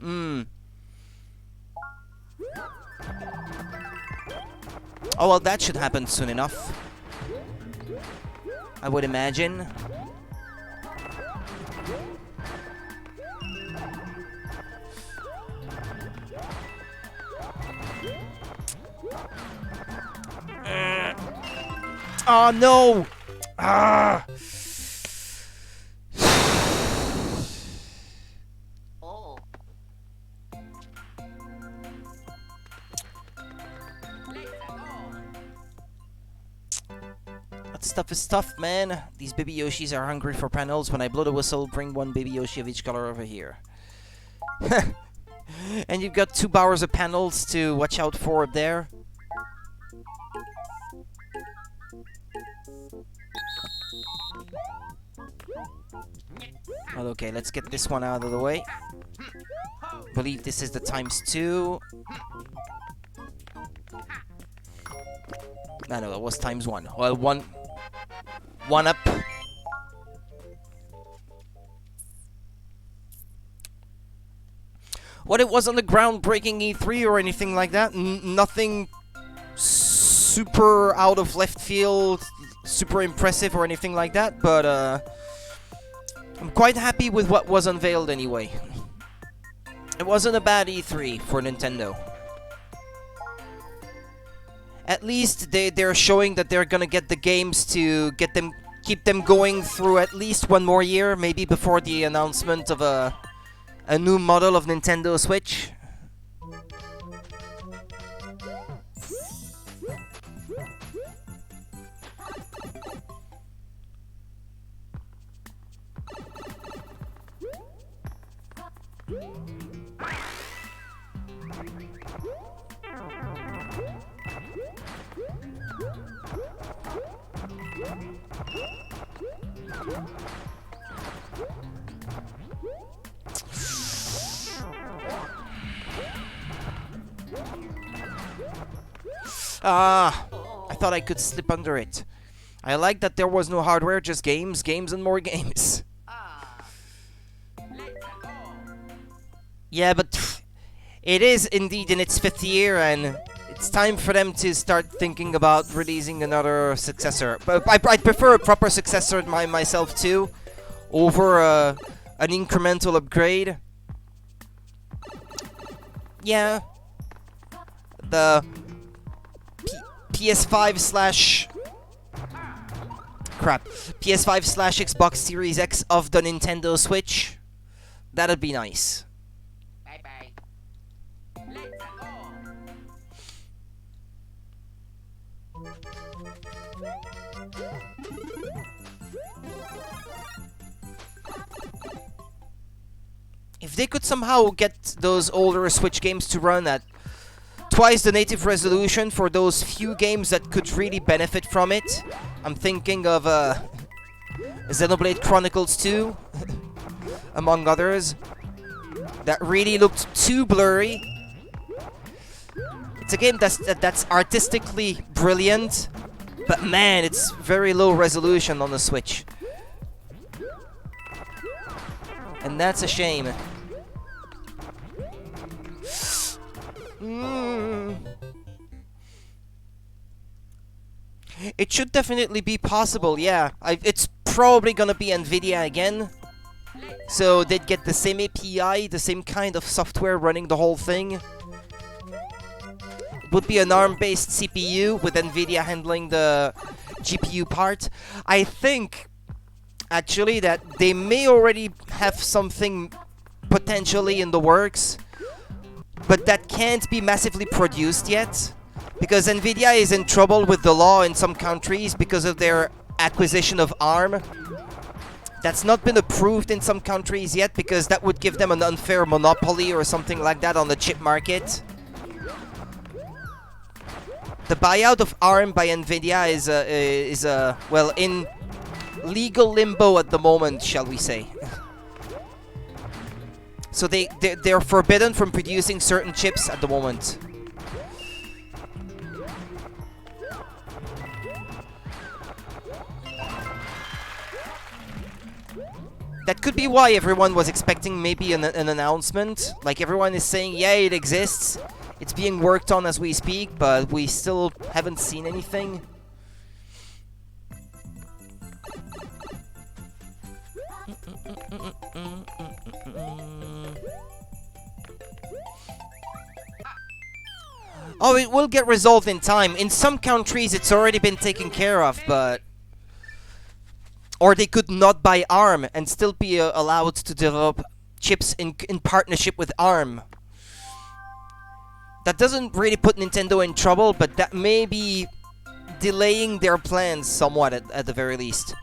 Oh well, that should happen soon enough, I would imagine. Oh no! Ah! Oh. That stuff is tough, man. These baby Yoshis are hungry for panels. When I blow the whistle, bring one baby Yoshi of each color over here. And you've got 2 bowers of panels to watch out for up there. Well, okay, let's get this one out of the way. Believe this is the ×2. No, it was ×1. Well, one up. What, it wasn't a groundbreaking E3 or anything like that? Nothing super out of left field, super impressive or anything like that, but I'm quite happy with what was unveiled anyway. It wasn't a bad E3 for Nintendo. At least they're showing that they're gonna get the games to keep them going through at least one more year, maybe before the announcement of a new model of Nintendo Switch. Ah, I thought I could slip under it. I like that there was no hardware, just games, games, and more games. Yeah, but it is indeed in its 5th year, and it's time for them to start thinking about releasing another successor. But I prefer a proper successor myself too, over an incremental upgrade. Yeah, the PS5 / Xbox Series X of the Nintendo Switch. That'd be nice. Bye bye. Let's go. If they could somehow get those older Switch games to run at twice the native resolution for those few games that could really benefit from it. I'm thinking of Xenoblade Chronicles 2, among others. That really looked too blurry. It's a game that's artistically brilliant, but man, it's very low resolution on the Switch. And that's a shame. It should definitely be possible, yeah. It's probably gonna be NVIDIA again. So they'd get the same API, the same kind of software running the whole thing. It would be an ARM-based CPU with NVIDIA handling the GPU part. I think, actually, that they may already have something potentially in the works, but that can't be massively produced yet, because NVIDIA is in trouble with the law in some countries because of their acquisition of ARM. That's not been approved in some countries yet because that would give them an unfair monopoly or something like that on the chip market. The buyout of ARM by Nvidia is well, in legal limbo at the moment, shall we say. So they're forbidden from producing certain chips at the moment. That could be why everyone was expecting maybe an announcement. Like, everyone is saying, yeah, it exists. It's being worked on as we speak, but we still haven't seen anything. Oh, it will get resolved in time. In some countries, it's already been taken care of, but... Or they could not buy ARM and still be allowed to develop chips in partnership with ARM. That doesn't really put Nintendo in trouble, but that may be delaying their plans somewhat at the very least.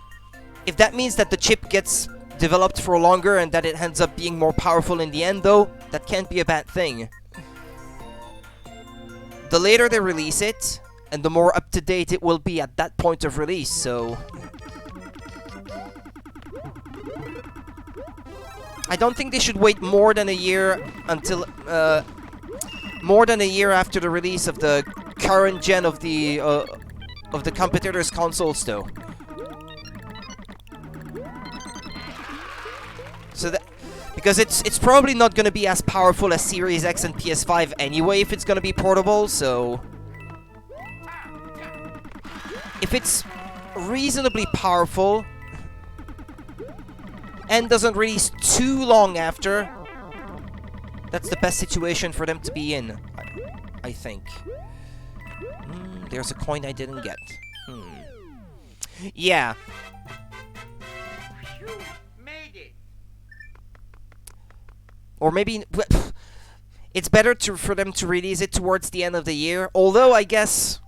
If that means that the chip gets developed for longer and that it ends up being more powerful in the end, though, that can't be a bad thing. The later they release it, and the more up-to-date it will be at that point of release, so... I don't think they should wait more than a year until... more than a year after the release of the current gen of the competitors' consoles, though. So that... Because it's probably not going to be as powerful as Series X and PS5 anyway if it's going to be portable, so... If it's reasonably powerful and doesn't release too long after, that's the best situation for them to be in, I think. There's a coin I didn't get. Yeah. Or maybe... It's better for them to release it towards the end of the year. Although, I guess...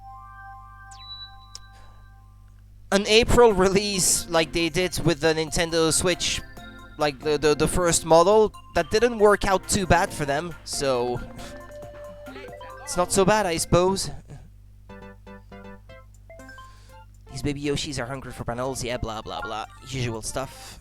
An April release, like they did with the Nintendo Switch, like the first model, that didn't work out too bad for them, so... It's not so bad, I suppose. These baby Yoshis are hungry for panels, yeah, blah blah blah. Usual stuff.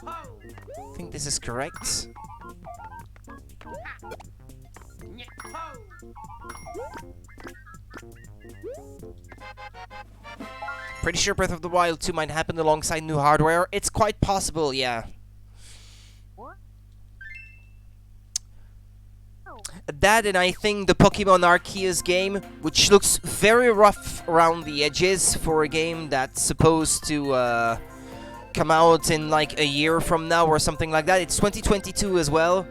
I think this is correct. Pretty sure Breath of the Wild 2 might happen alongside new hardware. It's quite possible, yeah. That, and I think the Pokemon Arceus game, which looks very rough around the edges for a game that's supposed to come out in like a year from now or something like that. It's 2022 as well.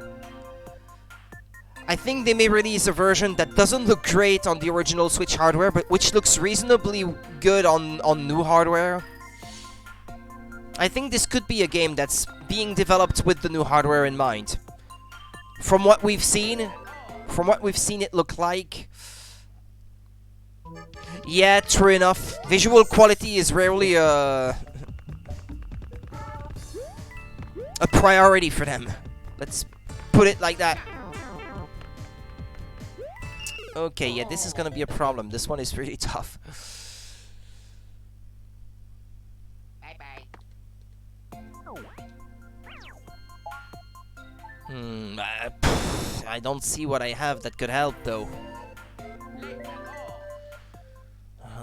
I think they may release a version that doesn't look great on the original Switch hardware, but which looks reasonably good on new hardware. I think this could be a game that's being developed with the new hardware in mind. From what we've seen it look like. Yeah, true enough. Visual quality is rarely a priority for them. Let's put it like that. Okay, yeah, this is gonna be a problem. This one is really tough. Bye-bye. I don't see what I have that could help, though.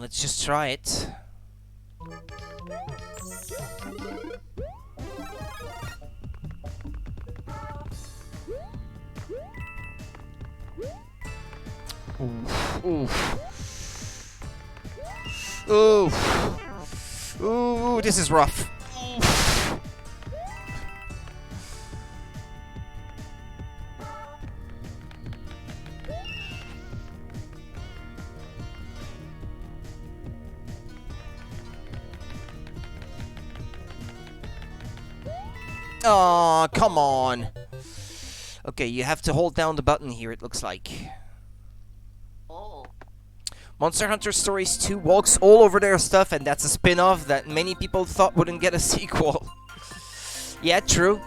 Let's just try it. Oof. Oof. Ooh, this is rough. Oh, come on. Okay, you have to hold down the button here, it looks like. Monster Hunter Stories 2 walks all over their stuff, and that's a spin-off that many people thought wouldn't get a sequel. Yeah, true.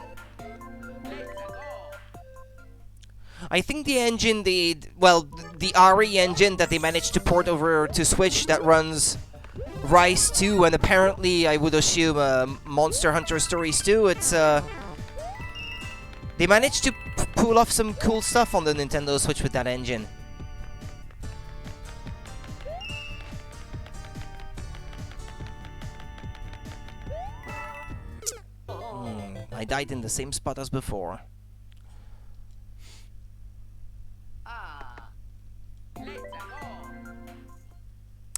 I think the engine, the RE engine that they managed to port over to Switch that runs Rise 2, and apparently I would assume Monster Hunter Stories 2, it's they managed to pull off some cool stuff on the Nintendo Switch with that engine. I died in the same spot as before.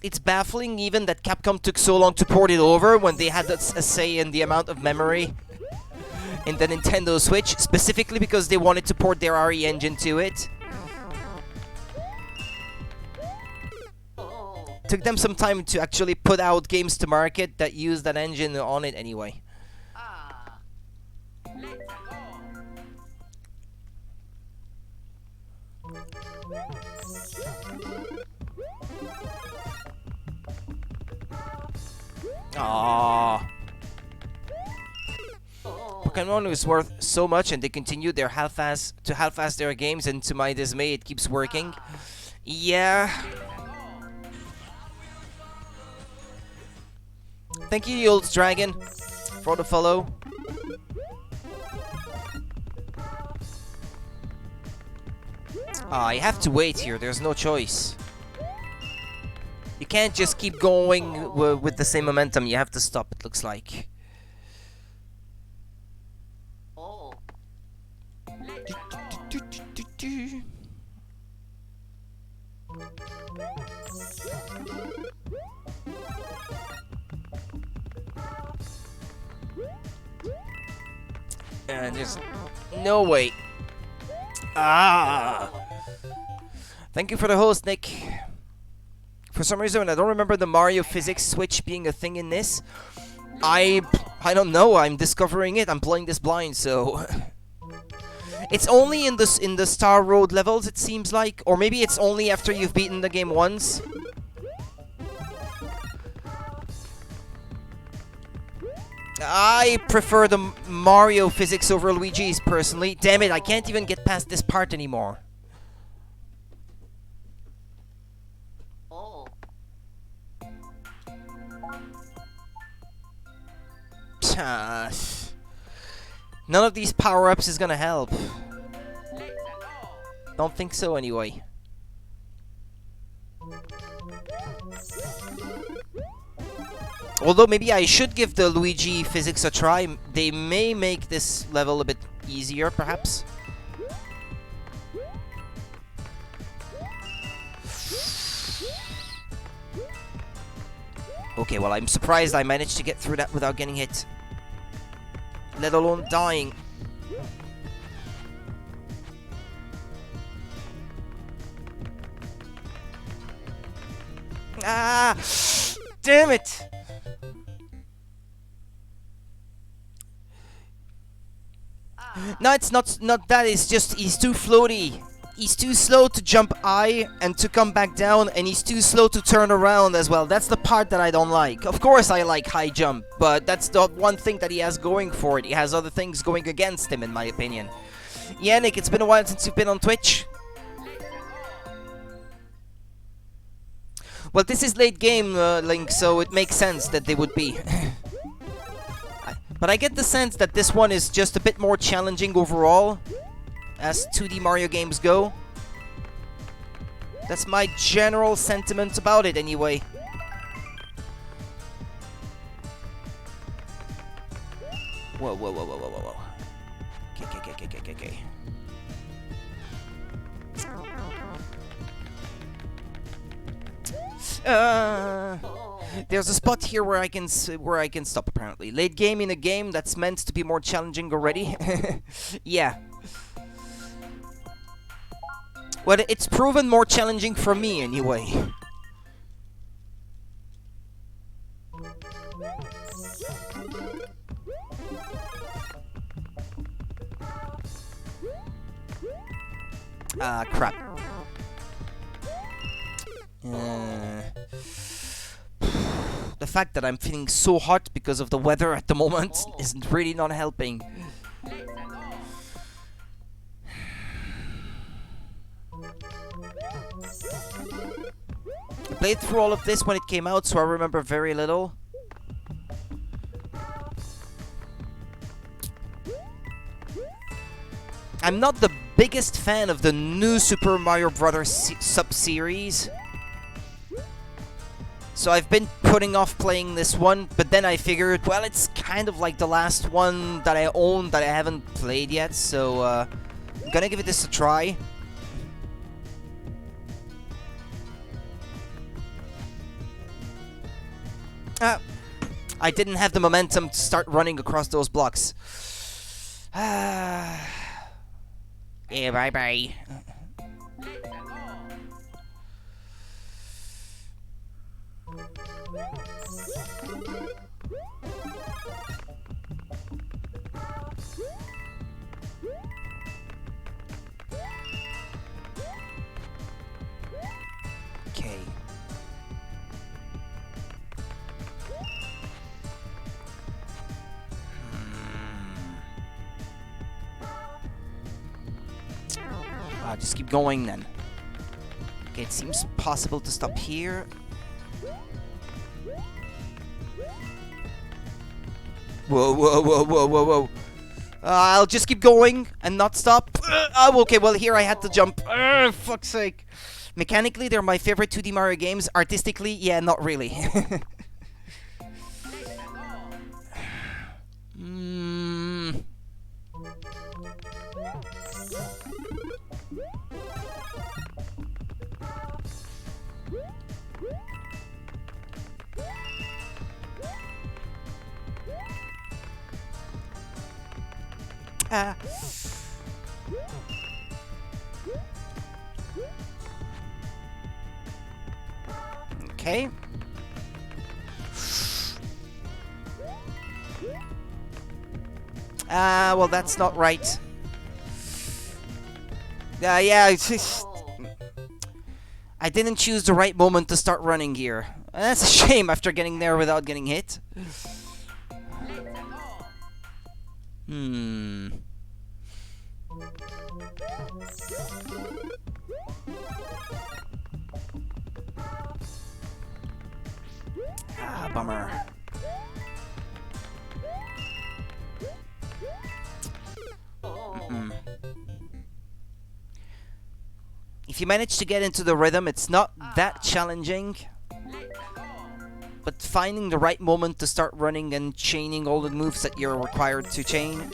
It's baffling even that Capcom took so long to port it over when they had a say in the amount of memory in the Nintendo Switch, specifically because they wanted to port their RE engine to it. Took them some time to actually put out games to market that use that engine on it anyway. Aww. Pokemon is worth so much, and they continue their half-ass their games, and to my dismay, it keeps working. Yeah. Thank you, Old Dragon, for the follow. I have to wait here. There's no choice. You can't just keep going with the same momentum. You have to stop, it looks like. Oh. And there's no way. Ah! Thank you for the host, Nick. For some reason, I don't remember the Mario physics switch being a thing in this. I don't know. I'm discovering it. I'm playing this blind, so it's only in the Star Road levels, it seems like, or maybe it's only after you've beaten the game once. I prefer the Mario physics over Luigi's personally. Damn it! I can't even get past this part anymore. None of these power-ups is gonna help. Don't think so anyway. Although maybe I should give the Luigi physics a try. They may make this level a bit easier, perhaps. Okay, well, I'm surprised I managed to get through that without getting hit. Let alone dying. Ah! Damn it! No, it's not that, it's just he's too floaty. He's too slow to jump high and to come back down, and he's too slow to turn around as well. That's the part that I don't like. Of course I like high jump, but that's the one thing that he has going for it. He has other things going against him, in my opinion. Yeah, Nick, it's been a while since you've been on Twitch. Well, this is late game, Link, so it makes sense that they would be. But I get the sense that this one is just a bit more challenging overall, as 2D Mario games go. That's my general sentiment about it, anyway. Whoa, whoa, whoa, whoa, whoa, whoa, whoa. Okay. There's a spot here where I can stop, apparently. Late game in a game that's meant to be more challenging already. Yeah. Well, it's proven more challenging for me, anyway. Ah, crap. The fact that I'm feeling so hot because of the weather at the moment Oh. is really not helping. Let's go. I played through all of this when it came out, so I remember very little. I'm not the biggest fan of the new Super Mario Bros. Sub-series. So I've been putting off playing this one, but then I figured, well, it's kind of like the last one that I own that I haven't played yet, so I'm gonna give this a try. I didn't have the momentum to start running across those blocks. Yeah, bye-bye. Let's go. Okay. Just keep going then. Okay, it seems possible to stop here. Whoa, whoa, whoa, whoa, whoa, whoa. I'll just keep going and not stop. Oh, okay, well, here I had to jump. Fuck's sake. Mechanically, they're my favorite 2D Mario games. Artistically, yeah, not really. Mm. Okay. Well, that's not right. Yeah, it's just... I didn't choose the right moment to start running here. That's a shame after getting there without getting hit. Hmm. Bummer. If you manage to get into the rhythm, it's not that challenging. But finding the right moment to start running and chaining all the moves that you're required to chain.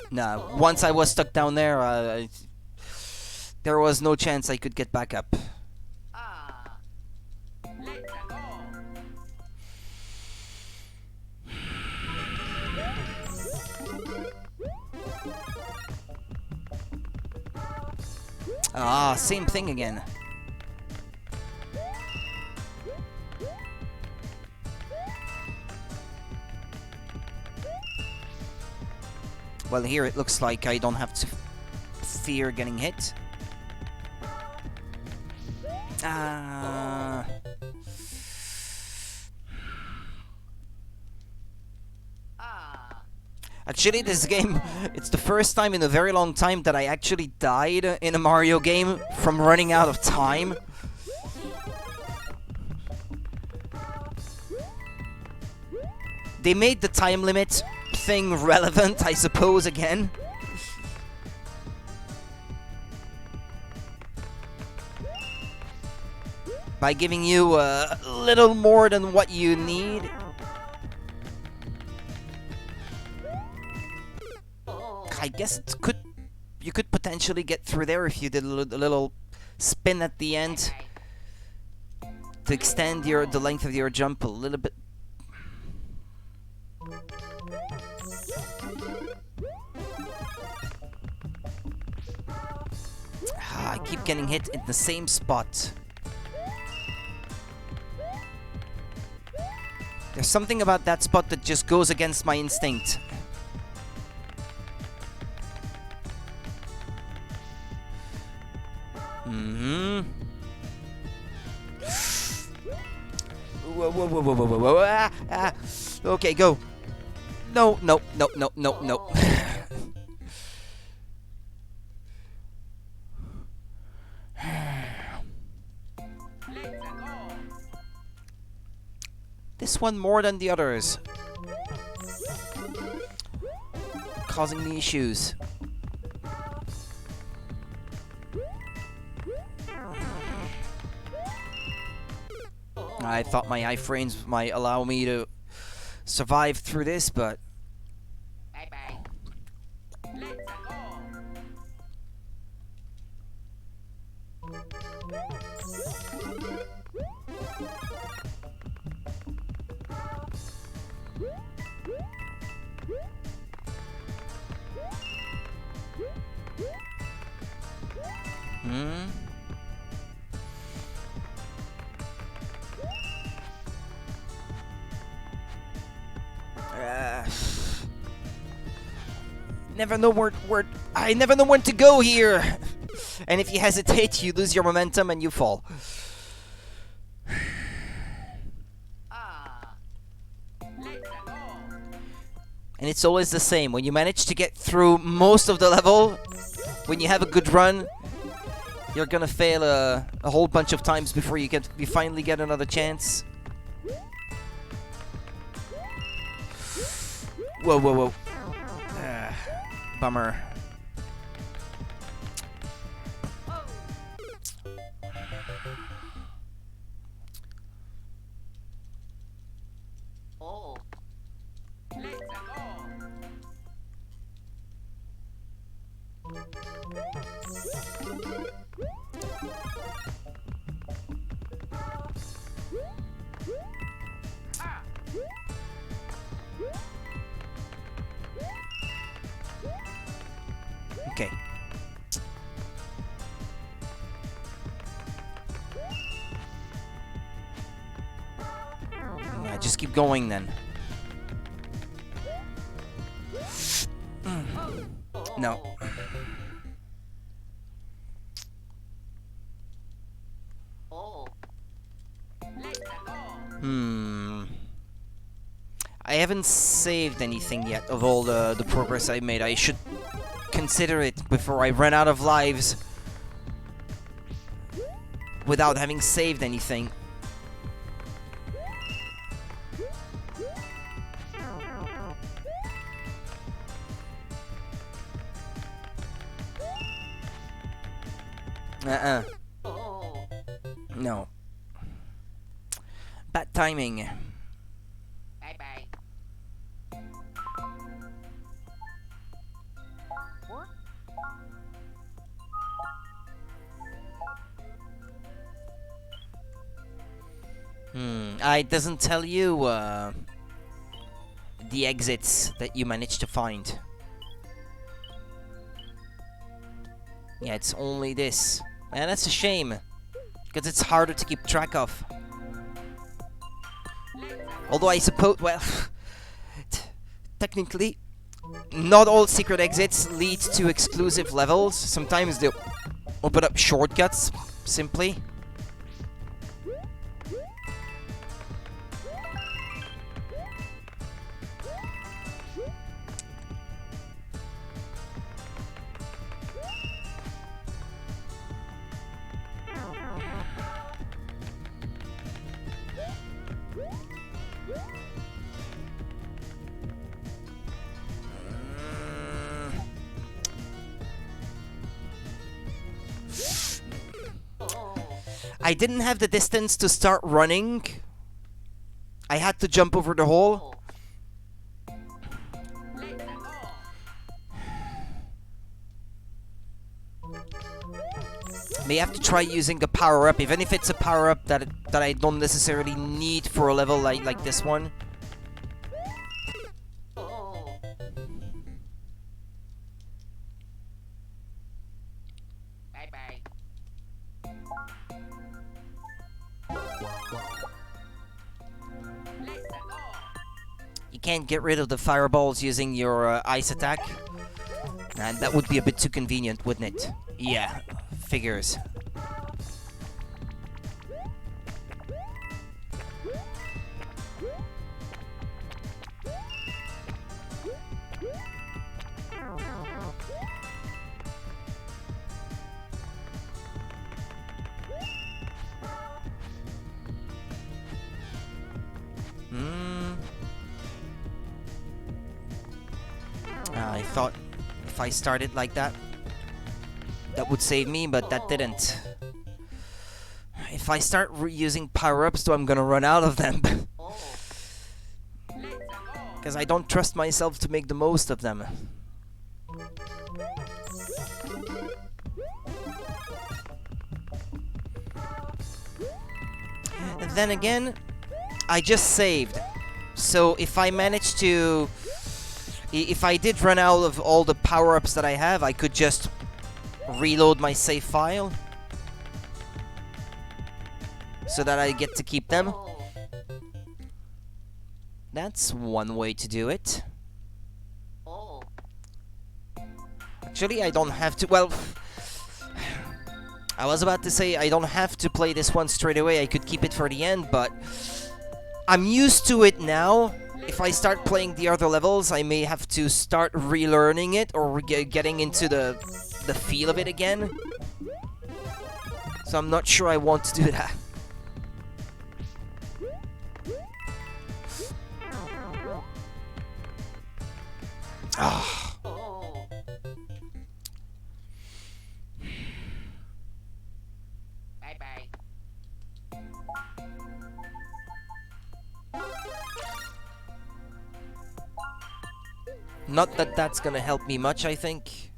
Nah, once I was stuck down there, there was no chance I could get back up. Same thing again. Well, here it looks like I don't have to fear getting hit. Actually, this game, it's the first time in a very long time that I actually died in a Mario game from running out of time. They made the time limit thing relevant, I suppose, again. By giving you a little more than what you need. I guess you could potentially get through there if you did a little spin at the end to extend the length of your jump a little bit. I keep getting hit in the same spot. There's something about that spot that just goes against my instinct. Whoa, whoa, whoa, whoa, whoa, whoa, whoa. Ah, ah. Okay, go. No, no, no, no, no, no. This one more than the others. Causing me issues. I thought my iframes might allow me to survive through this, but... Bye-bye. Let's go. Never know I never know when to go here. And if you hesitate, you lose your momentum and you fall. Let's go. And it's always the same. When you manage to get through most of the level, when you have a good run, you're gonna fail a whole bunch of times before you finally get another chance. Whoa, whoa, whoa. Bummer. Oh. Let's go. Okay. Yeah, just keep going then. No. Oh. Let's go. I haven't saved anything yet of all the progress I made. I should consider it before I run out of lives without having saved anything. Oh. No. Bad timing. Bye-bye. It doesn't tell you the exits that you managed to find. Yeah, it's only this. And that's a shame, because it's harder to keep track of. Although I suppose, well, technically, not all secret exits lead to exclusive levels. Sometimes they open up shortcuts, simply. I didn't have the distance to start running. I had to jump over the hole. May have to try using a power-up, even if it's a power-up that I don't necessarily need for a level like this one. Bye-bye. Let's go. can't get rid of the fireballs using your ice attack. And that would be a bit too convenient, wouldn't it? Yeah, figures. I thought if I started like that, that would save me, but that didn't. If I start using power-ups, though, I'm gonna run out of them. Because I don't trust myself to make the most of them. And then again, I just saved. So if I manage to... If I did run out of all the power-ups that I have, I could just reload my save file. So that I get to keep them. That's one way to do it. Actually, I don't have to... Well... I was about to say I don't have to play this one straight away. I could keep it for the end, but... I'm used to it now. If I start playing the other levels, I may have to start relearning it or getting into the feel of it again. So I'm not sure I want to do that. Ah. Bye-bye. Not that that's gonna help me much, I think.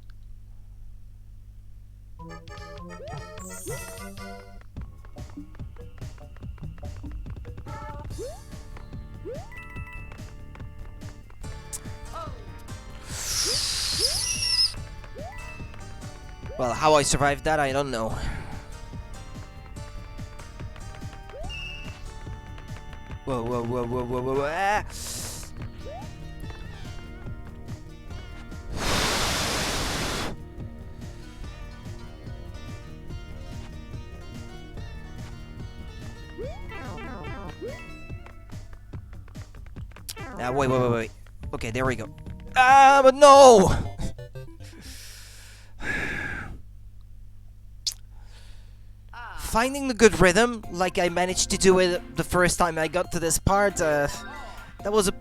Well, how I survived that, I don't know. Whoa, whoa, whoa, whoa, whoa, whoa, ah! Wait. Okay, there we go. Ah, but no! Finding the good rhythm, like I managed to do it the first time I got to this part, that was a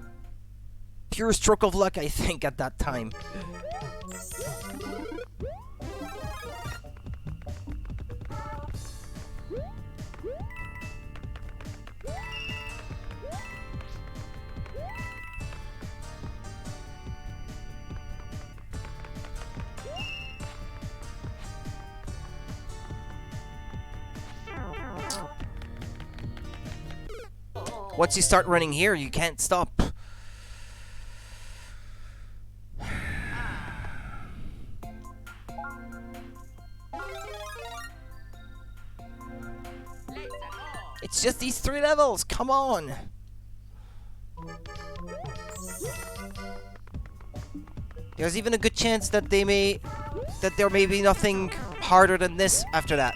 pure stroke of luck, I think, at that time. Once you start running here, you can't stop. It's just these 3 levels, come on! There's even a good chance that there may be nothing harder than this after that.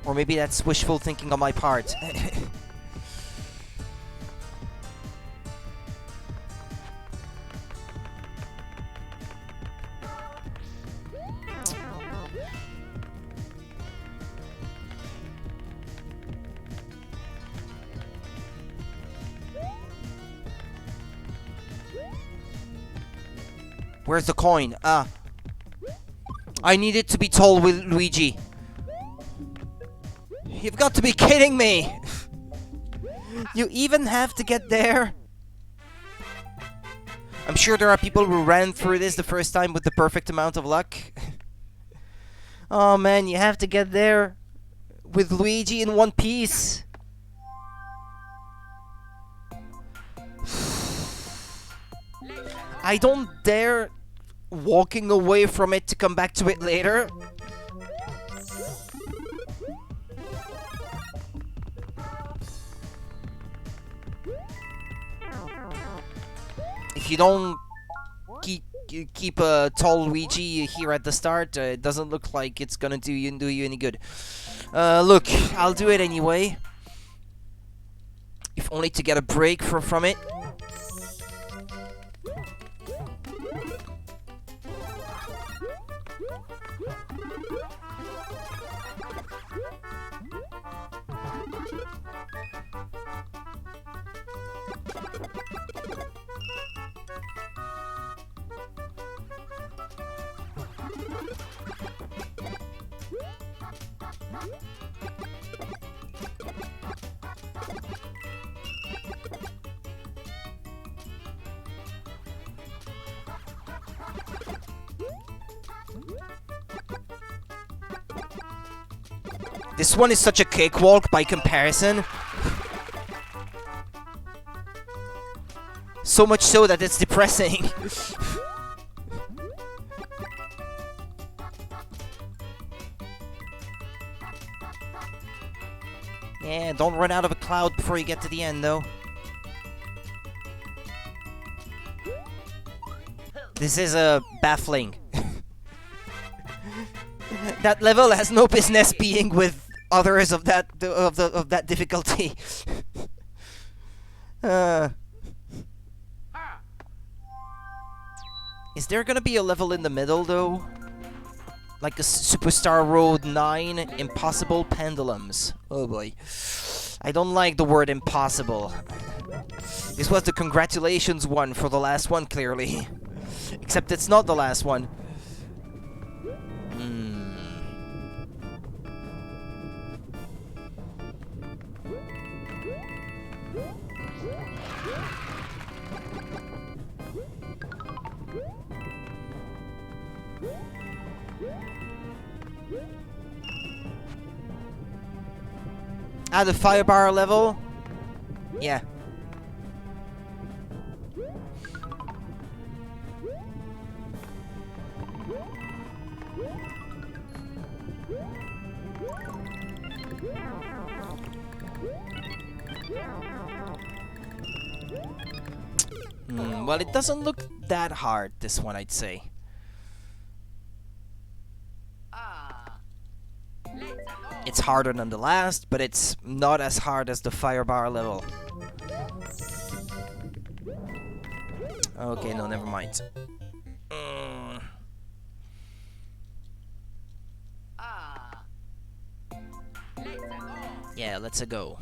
Or maybe that's wishful thinking on my part. Where's the coin? Ah. I needed to be told with Luigi. You've got to be kidding me! You even have to get there? I'm sure there are people who ran through this the first time with the perfect amount of luck. Oh man, you have to get there with Luigi in one piece. I don't dare walking away from it to come back to it later. if you don't keep a tall Luigi here at the start, it doesn't look like it's gonna do you any good. Look, I'll do it anyway. If only to get a break from it. This one is such a cakewalk by comparison. So much so that it's depressing. Yeah, don't run out of a cloud before you get to the end, though. This is baffling. That level has no business being with others of that difficulty. Is there gonna be a level in the middle, though? Like a Superstar Road 9 Impossible Pendulums. Oh boy. I don't like the word impossible. This was the congratulations one for the last one, clearly. Except it's not the last one. Ah, the fire bar level? Yeah. Well, it doesn't look that hard, this one, I'd say. It's harder than the last, but it's not as hard as the fire bar level. Okay, no, never mind. Yeah, let's go.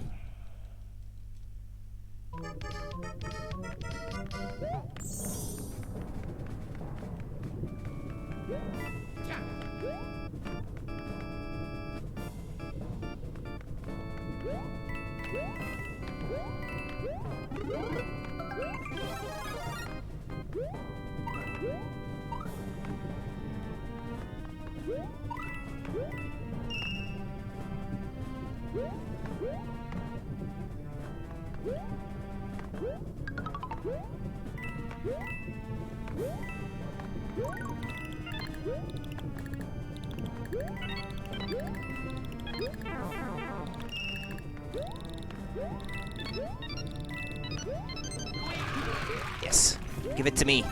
Yes, give it to me.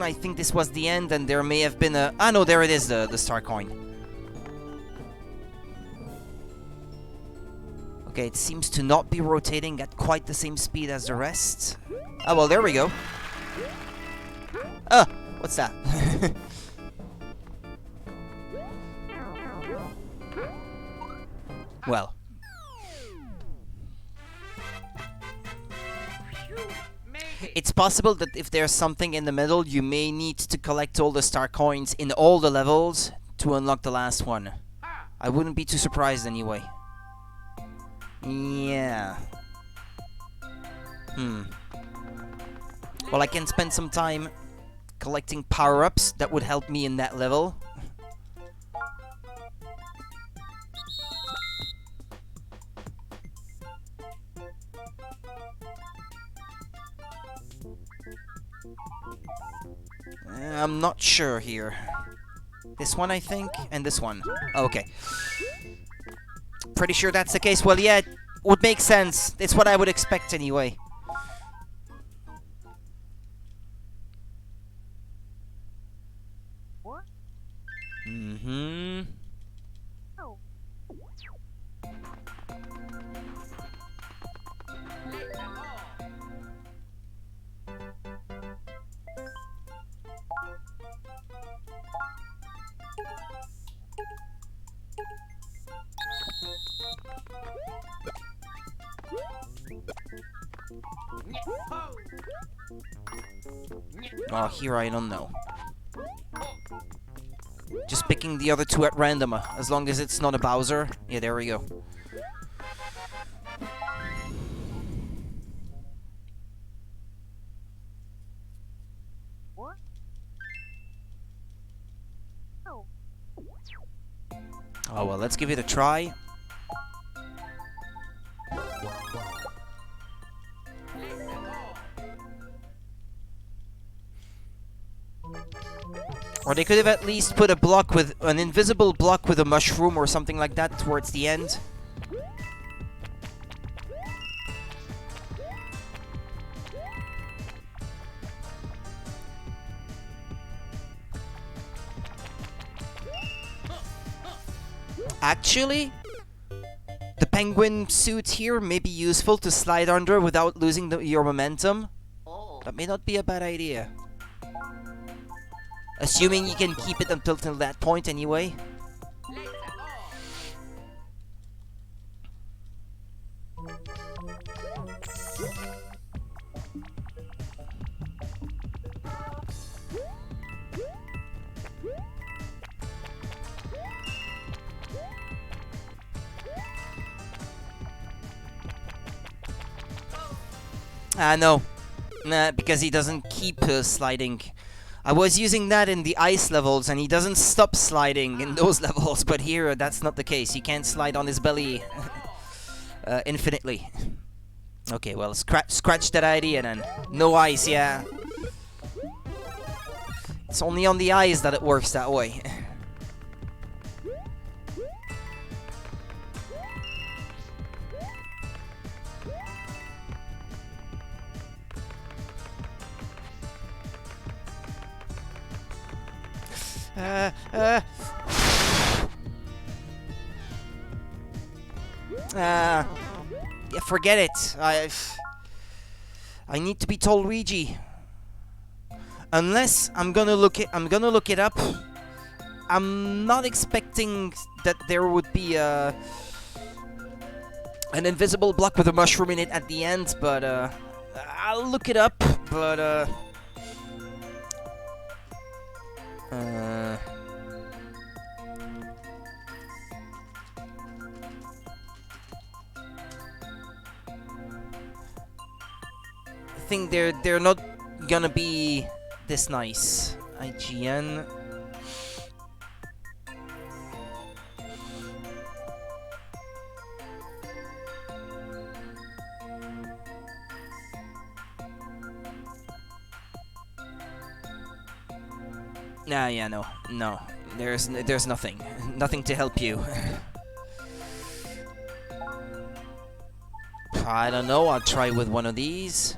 I think this was the end, and there may have been a... Ah, no, there it is, the star coin. Okay, it seems to not be rotating at quite the same speed as the rest. Oh, well, there we go. Ah, what's that? Well. It's possible that if there's something in the middle, you may need to collect all the star coins in all the levels to unlock the last one. I wouldn't be too surprised anyway. Yeah. Well, I can spend some time collecting power-ups that would help me in that level. I'm not sure here. This one, I think, and this one. Okay. Pretty sure that's the case. Well, yeah, it would make sense. It's what I would expect anyway. Mm-hmm. Oh, here I don't know. Just picking the other two at random, as long as it's not a Bowser. Yeah, there we go. Oh well, let's give it a try. Or they could have at least put a block with an invisible block with a mushroom or something like that towards the end. Actually, the penguin suit here may be useful to slide under without losing your momentum. Oh. That may not be a bad idea. Assuming you can keep it until that point anyway. No. Nah, because he doesn't keep sliding. I was using that in the ice levels, and he doesn't stop sliding in those levels, but here that's not the case. He can't slide on his belly infinitely. Okay, well, scratch that idea then. No ice, yeah. It's only on the eyes that it works that way. Yeah, forget it. I need to be told Luigi. Unless I'm gonna look it up. I'm not expecting that there would be an invisible block with a mushroom in it at the end, but I'll look it up. But I think they're not gonna be this nice. IGN. Nah, yeah, no. There's nothing to help you. I don't know, I'll try with one of these.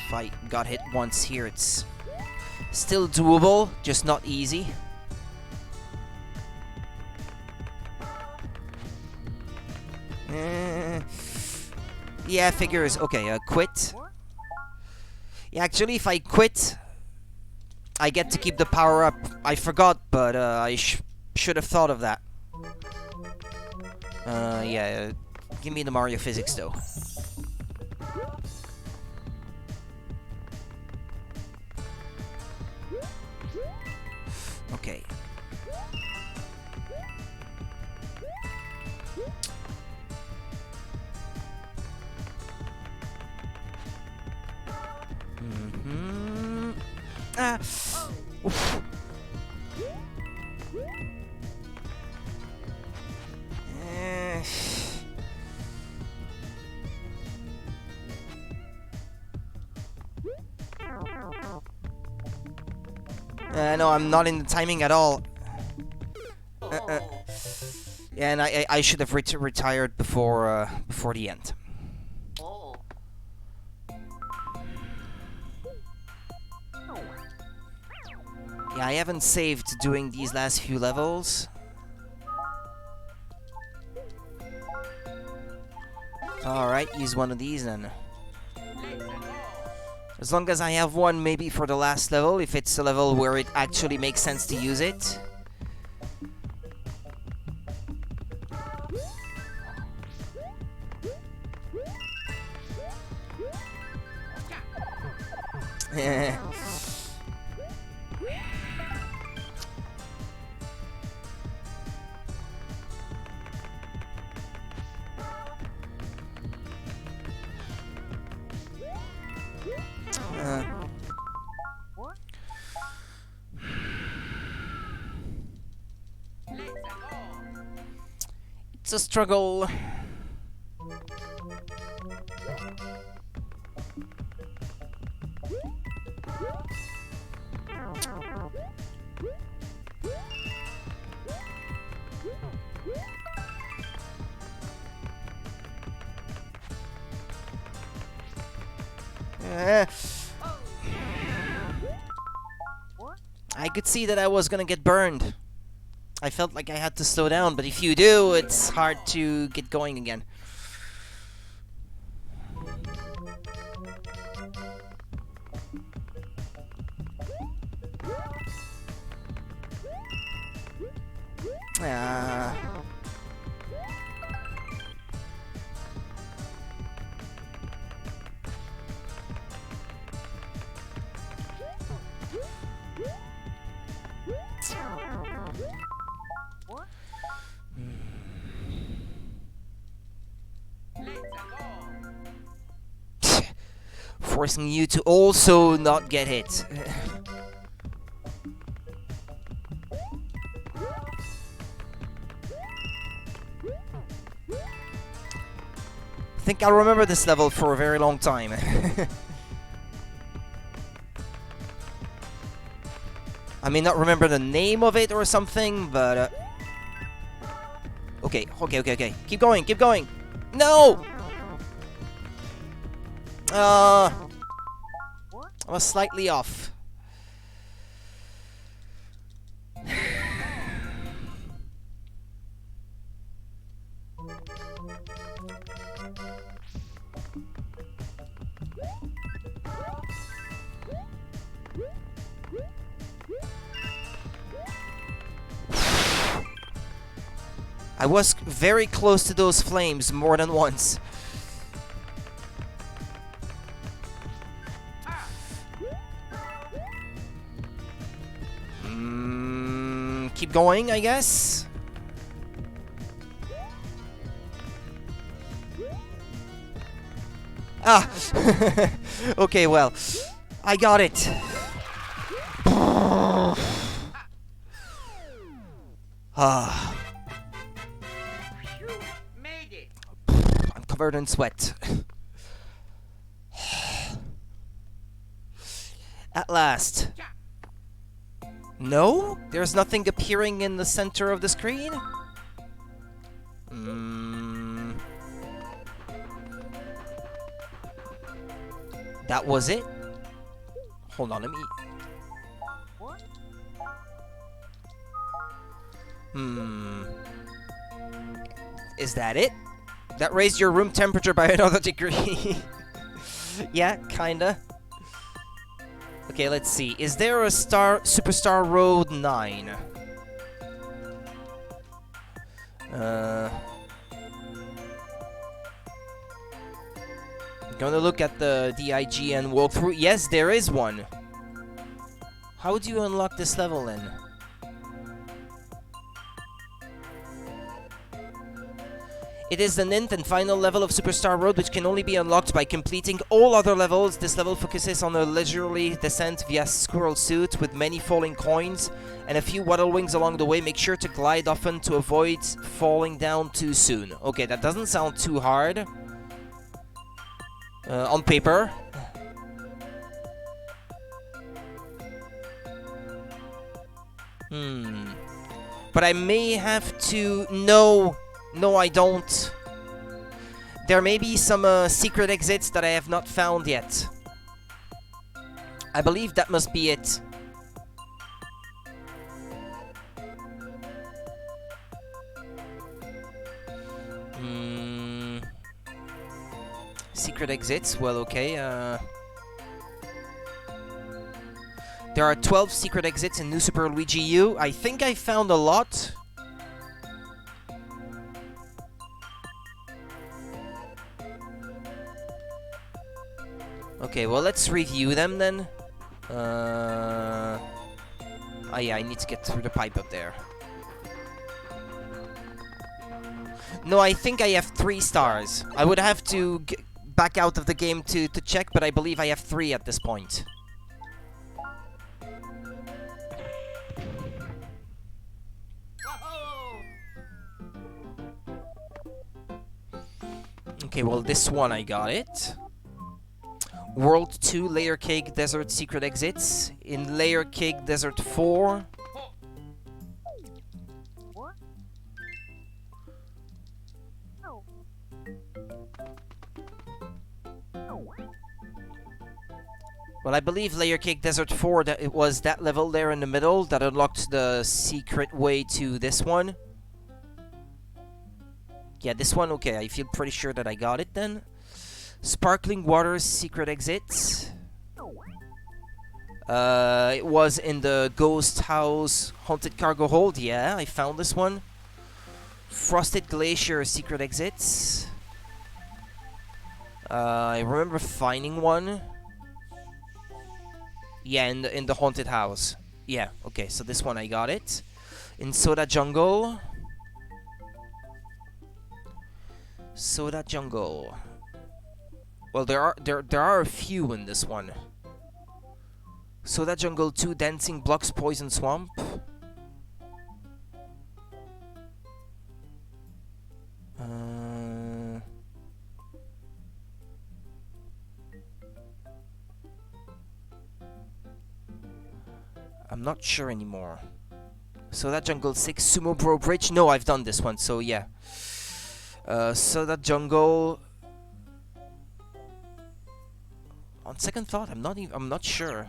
If I got hit once here, it's still doable, just not easy. Yeah, figures. Okay, quit. Yeah, actually, if I quit, I get to keep the power up. I forgot, but I should have thought of that. Yeah, give me the Mario physics, though. Okay. No, I'm not in the timing at all. Oh. Yeah, and I should have retired before the end. Oh. Yeah, I haven't saved doing these last few levels. Alright, use one of these then. As long as I have one maybe for the last level, if it's a level where it actually makes sense to use it. It's a struggle. I could see that I was gonna get burned. I felt like I had to slow down, but if you do, it's hard to get going again. Forcing you to also not get hit. I think I'll remember this level for a very long time. I may not remember the name of it or something, but... Okay. Keep going. No! I was slightly off. I was very close to those flames more than once. Keep going, I guess. Ah! Okay, well, I got it. Ah. You made it. I'm covered in sweat. At last. No? There's nothing appearing in the center of the screen? That was it? Hold on, let me... Is that it? That raised your room temperature by another degree. Yeah, kinda. Okay, let's see. Is there a Superstar Road 9? I'm gonna look at the DIGN walkthrough. Yes, there is one. How do you unlock this level then? It is the ninth and final level of Superstar Road, which can only be unlocked by completing all other levels. This level focuses on a leisurely descent via Squirrel Suit with many falling coins and a few waddle wings along the way. Make sure to glide often to avoid falling down too soon. Okay, that doesn't sound too hard. On paper. But I may have to... No, I don't. There may be some secret exits that I have not found yet. I believe that must be it. Secret exits? Well, okay. There are 12 secret exits in New Super Luigi U. I think I found a lot. Okay, well, let's review them then. Oh yeah, I need to get through the pipe up there. No, I think I have 3 stars. I would have to back out of the game to check, but I believe I have 3 at this point. Okay, well, this one I got it. World 2 Layer Cake Desert Secret Exits. In Layer Cake Desert 4. Well, I believe Layer Cake Desert 4, that it was that level there in the middle that unlocked the secret way to this one. Yeah, this one, okay, I feel pretty sure that I got it then. Sparkling Water's Secret Exit. It was in the Ghost House Haunted Cargo Hold, yeah, I found this one. Frosted Glacier Secret Exits. I remember finding one. Yeah, in the haunted house. Yeah, okay, so this one I got it. In Soda Jungle. Soda Jungle. Well, there are a few in this one. Soda Jungle 2 Dancing Blocks Poison Swamp. I'm not sure anymore. Soda Jungle 6 Sumo Bro Bridge. No, I've done this one, so yeah. Soda Jungle. On second thought, I'm not sure.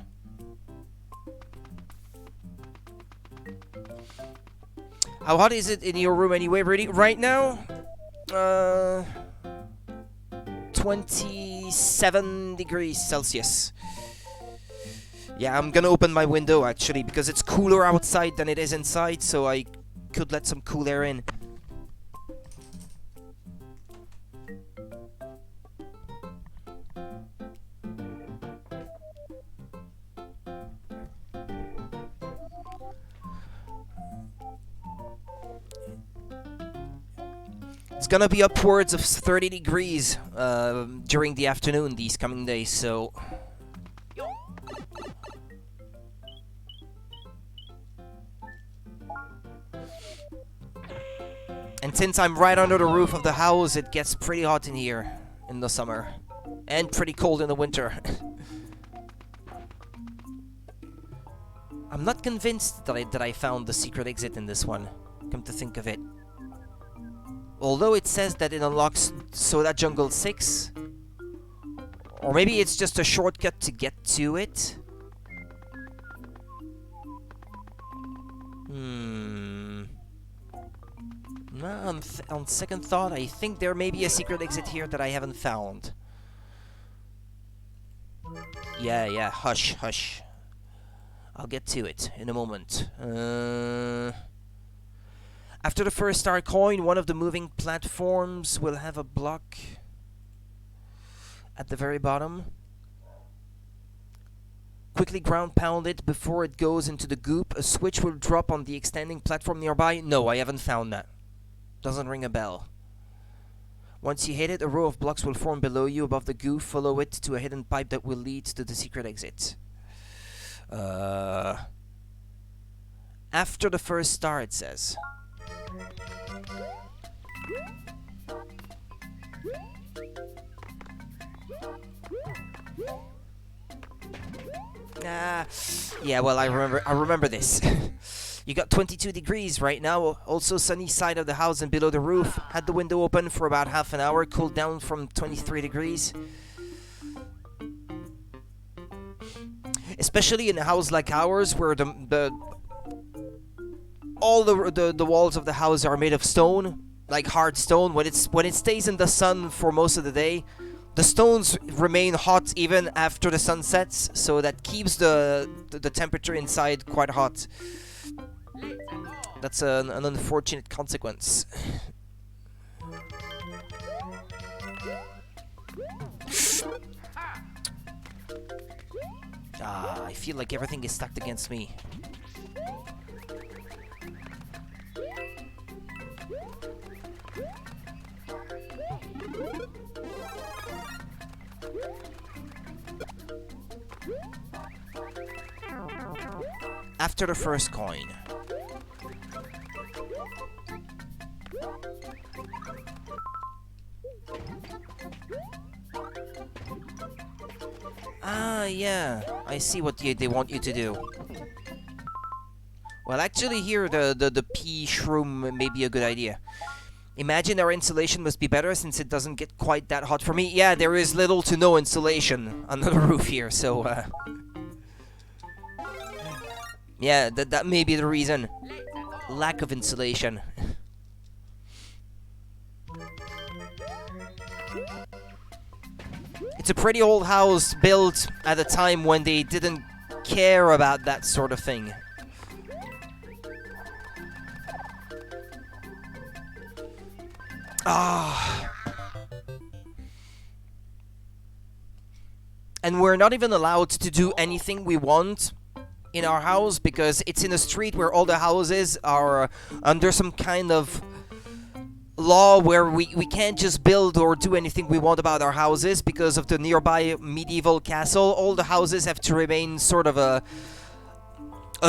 How hot is it in your room anyway, Brady? Right now? 27 degrees Celsius. Yeah, I'm gonna open my window actually because it's cooler outside than it is inside, so I could let some cool air in. It's gonna be upwards of 30 degrees during the afternoon these coming days, so... And since I'm right under the roof of the house, it gets pretty hot in here in the summer. And pretty cold in the winter. I'm not convinced that I found the secret exit in this one, come to think of it. Although it says that it unlocks Soda Jungle 6. Or maybe it's just a shortcut to get to it. No, on second thought, I think there may be a secret exit here that I haven't found. Yeah, hush, hush. I'll get to it in a moment. After the first star coin, one of the moving platforms will have a block at the very bottom. Quickly ground pound it before it goes into the goop. A switch will drop on the extending platform nearby. No, I haven't found that. Doesn't ring a bell. Once you hit it, a row of blocks will form below you above the goo. Follow it to a hidden pipe that will lead to the secret exit. After the first star, it says. Yeah, well, I remember this. You got 22 degrees right now. Also sunny side of the house and below the roof. Had the window open for about half an hour. Cooled down from 23 degrees. Especially in a house like ours, where all the walls of the house are made of stone, like hard stone. When it stays in the sun for most of the day, the stones remain hot even after the sun sets, so that keeps the temperature inside quite hot. That's an unfortunate consequence. I feel like everything is stacked against me. After the first coin. Yeah, I see what they want you to do. Well, actually here, the pea shroom may be a good idea. Imagine our insulation must be better since it doesn't get quite that hot for me. Yeah, there is little to no insulation under the roof here, so, yeah, that may be the reason. Lack of insulation. It's a pretty old house built at a time when they didn't care about that sort of thing. And we're not even allowed to do anything we want in our house because it's in a street where all the houses are under some kind of law where we can't just build or do anything we want about our houses because of the nearby medieval castle. All the houses have to remain sort of a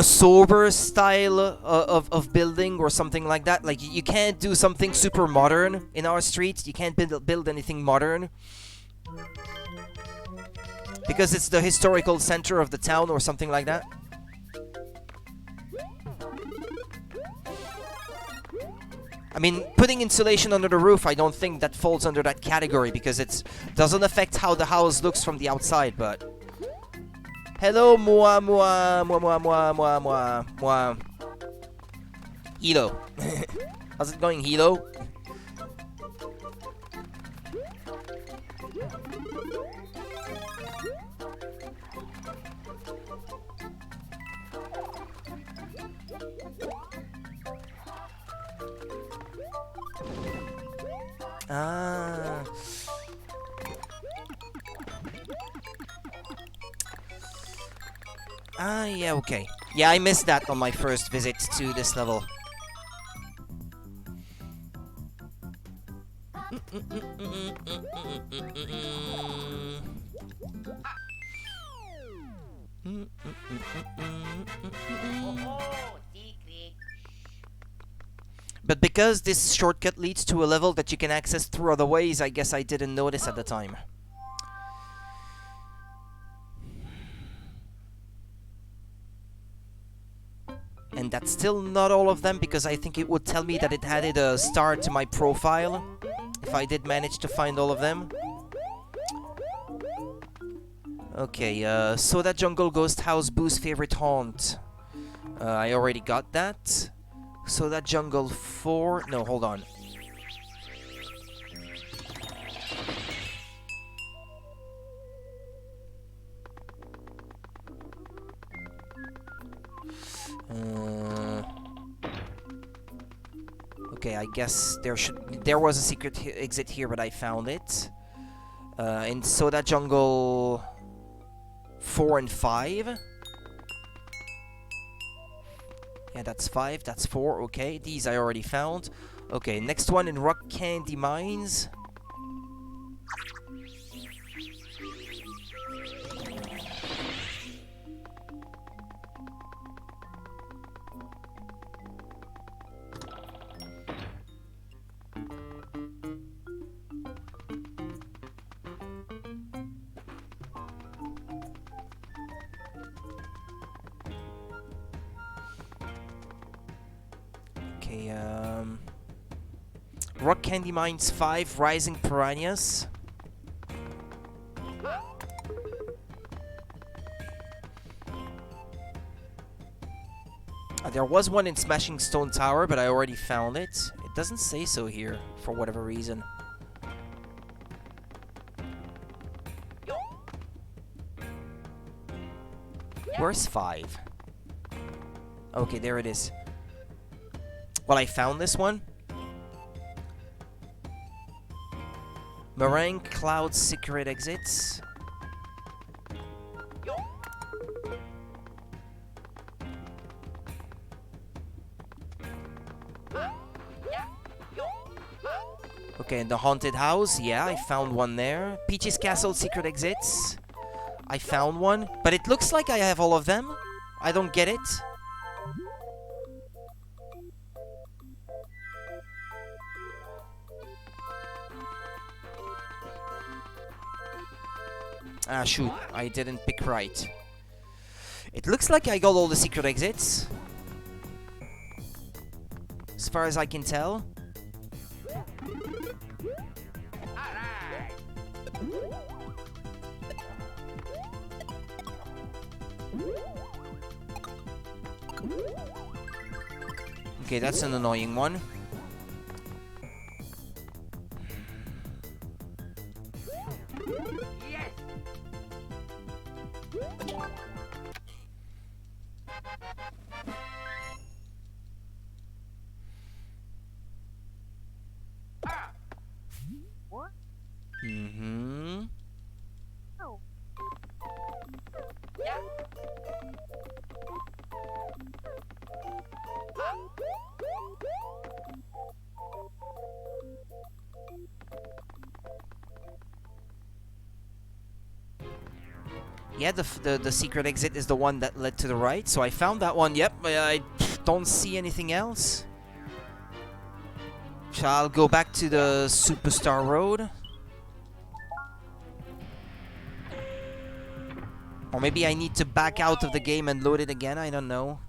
sober style of building or something like that. Like, you can't do something super modern in our street. You can't build anything modern because it's the historical center of the town or something like that. I mean, putting insulation under the roof, I don't think that falls under that category because it doesn't affect how the house looks from the outside, but... Hello, moi. Hilo. How's it going, Hilo? Yeah, okay. Yeah, I missed that on my first visit to this level. But because this shortcut leads to a level that you can access through other ways, I guess I didn't notice at the time. And that's still not all of them, because I think it would tell me that it added a star to my profile, if I did manage to find all of them. Okay, Soda Jungle Ghost House, Boo's favorite haunt. I already got that. Soda Jungle 4... No, hold on. Okay, I guess there was a secret exit here, but I found it. In Soda Jungle 4 and 5. Yeah, that's 5, that's 4, okay. These I already found. Okay, next one in Rock Candy Mines. Okay, Rock Candy Mines 5, Rising Piranhas. There was one in Smashing Stone Tower, but I already found it. It doesn't say so here, for whatever reason. Where's 5? Okay, there it is. Well, I found this one. Meringue Cloud Secret Exits. Okay, and the Haunted House. Yeah, I found one there. Peach's Castle Secret Exits. I found one. But it looks like I have all of them. I don't get it. Ah, shoot. I didn't pick right. It looks like I got all the secret exits. As far as I can tell. Alright. Okay, that's an annoying one. Yes. Ah. What? Mm-hmm. Oh. Yeah. Yeah, the secret exit is the one that led to the right. So I found that one. Yep, I don't see anything else. Shall go back to the Superstar Road. Or maybe I need to back out of the game and load it again. I don't know.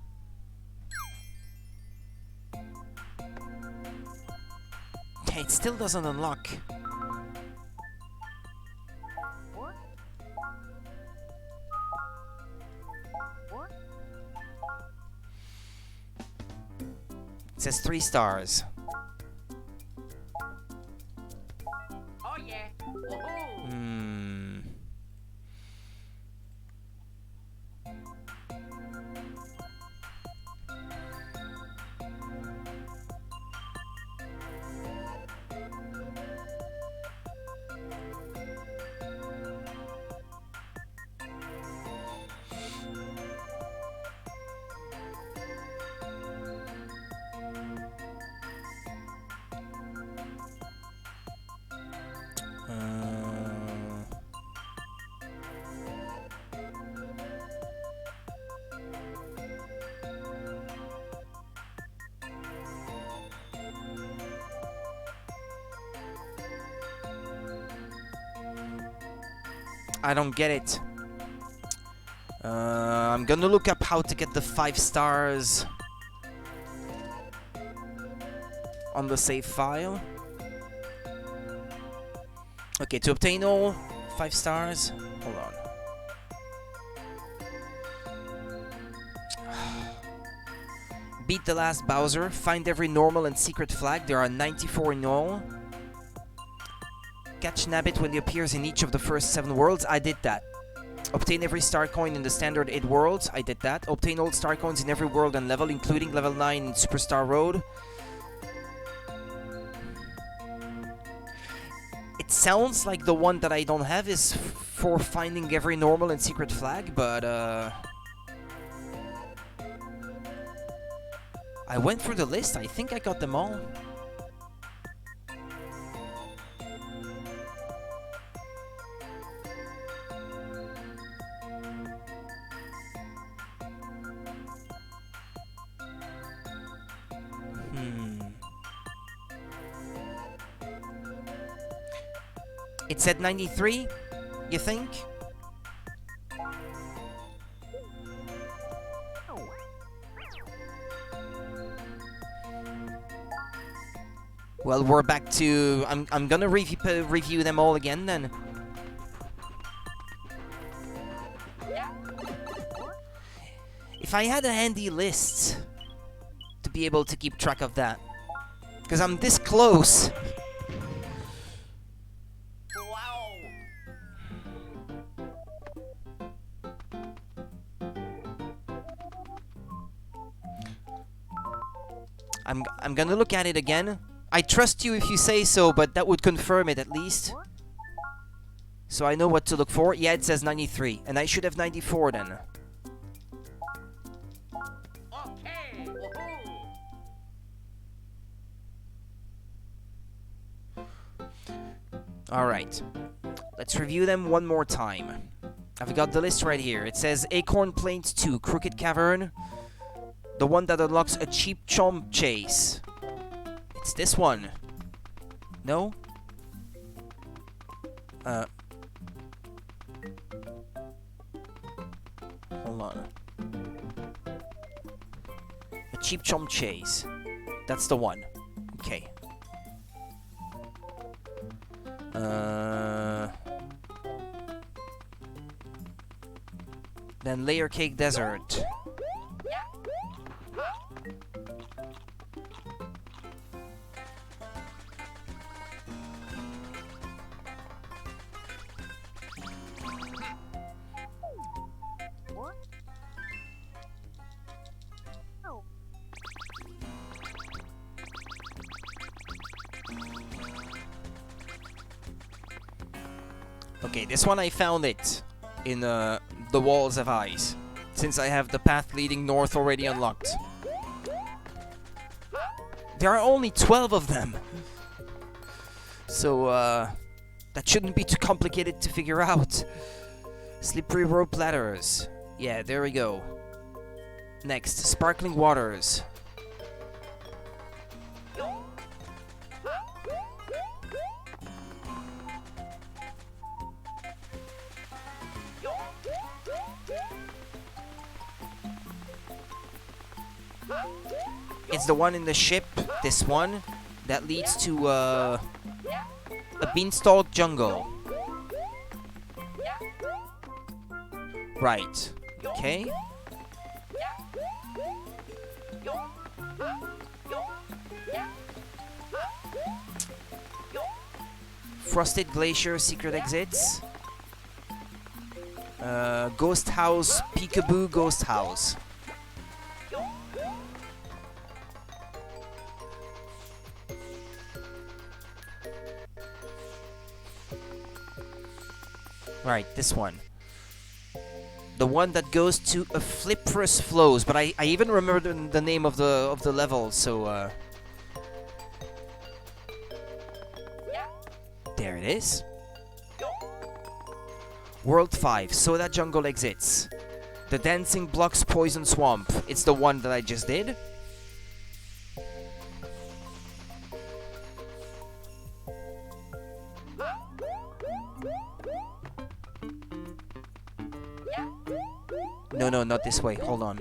It still doesn't unlock. It says 3 stars. Oh yeah. Woohoo. Hmm. I don't get it. I'm gonna look up how to get the 5 stars on the save file. Okay, to obtain all 5 stars, hold on. Beat the last Bowser, find every normal and secret flag, there are 94 in all. Catch Nabbit when he appears in each of the first 7 worlds, I did that. Obtain every star coin in the standard 8 worlds, I did that. Obtain all star coins in every world and level, including level 9 in Superstar Road. It sounds like the one that I don't have is for finding every normal and secret flag, but I went through the list, I think I got them all. It said 93, you think? Well, we're back to... I'm gonna review them all again, then. If I had a handy list to be able to keep track of that. Because I'm this close. Wow. I'm gonna look at it again. I trust you if you say so, but that would confirm it at least. So I know what to look for. Yeah, it says 93, and I should have 94 then. Okay. Woohoo. Alright. Let's review them one more time. I've got the list right here. It says Acorn Plains 2, Crooked Cavern. The one that unlocks a cheap chomp chase. It's this one. No? Hold on. A cheap chomp chase. That's the one. Okay. Then Layer Cake Desert. Okay, this one I found it in the Walls of Ice, since I have the path leading north already unlocked. There are only 12 of them! So, that shouldn't be too complicated to figure out. Slippery rope ladders. Yeah, there we go. Next, sparkling waters. It's the one in the ship, this one, that leads to a beanstalk jungle. Right. Okay. Frosted Glacier secret exits. Ghost House, Peekaboo Ghost House. Right, this one. The one that goes to a Fliprous Flows, but I even remember the name of the level, so there it is. World 5, Soda Jungle Exits. The Dancing Blocks Poison Swamp. It's the one that I just did. No, not this way. Hold on.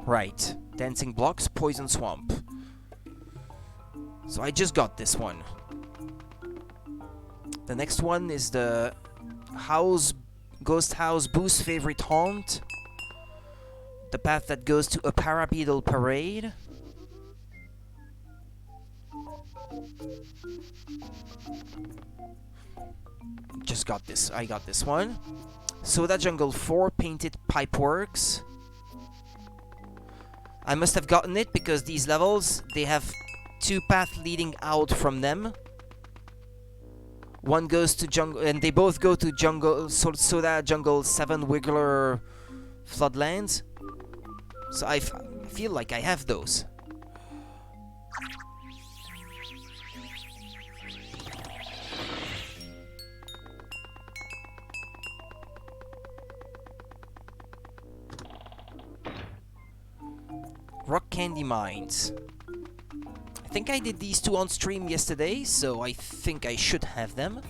Right. Dancing Blocks, Poison Swamp. So I just got this one. The next one is the Ghost House Boo's Favorite Haunt. The path that goes to a Parabedal Parade. Just got this. I got this one. Soda Jungle 4 Painted Pipeworks. I must have gotten it because these levels, they have 2 paths leading out from them. One goes to jungle, and they both go to jungle. Soda Jungle 7 Wiggler Floodlands. So I feel like I have those. Rock Candy Mines. I think I did these 2 on stream yesterday, so I think I should have them.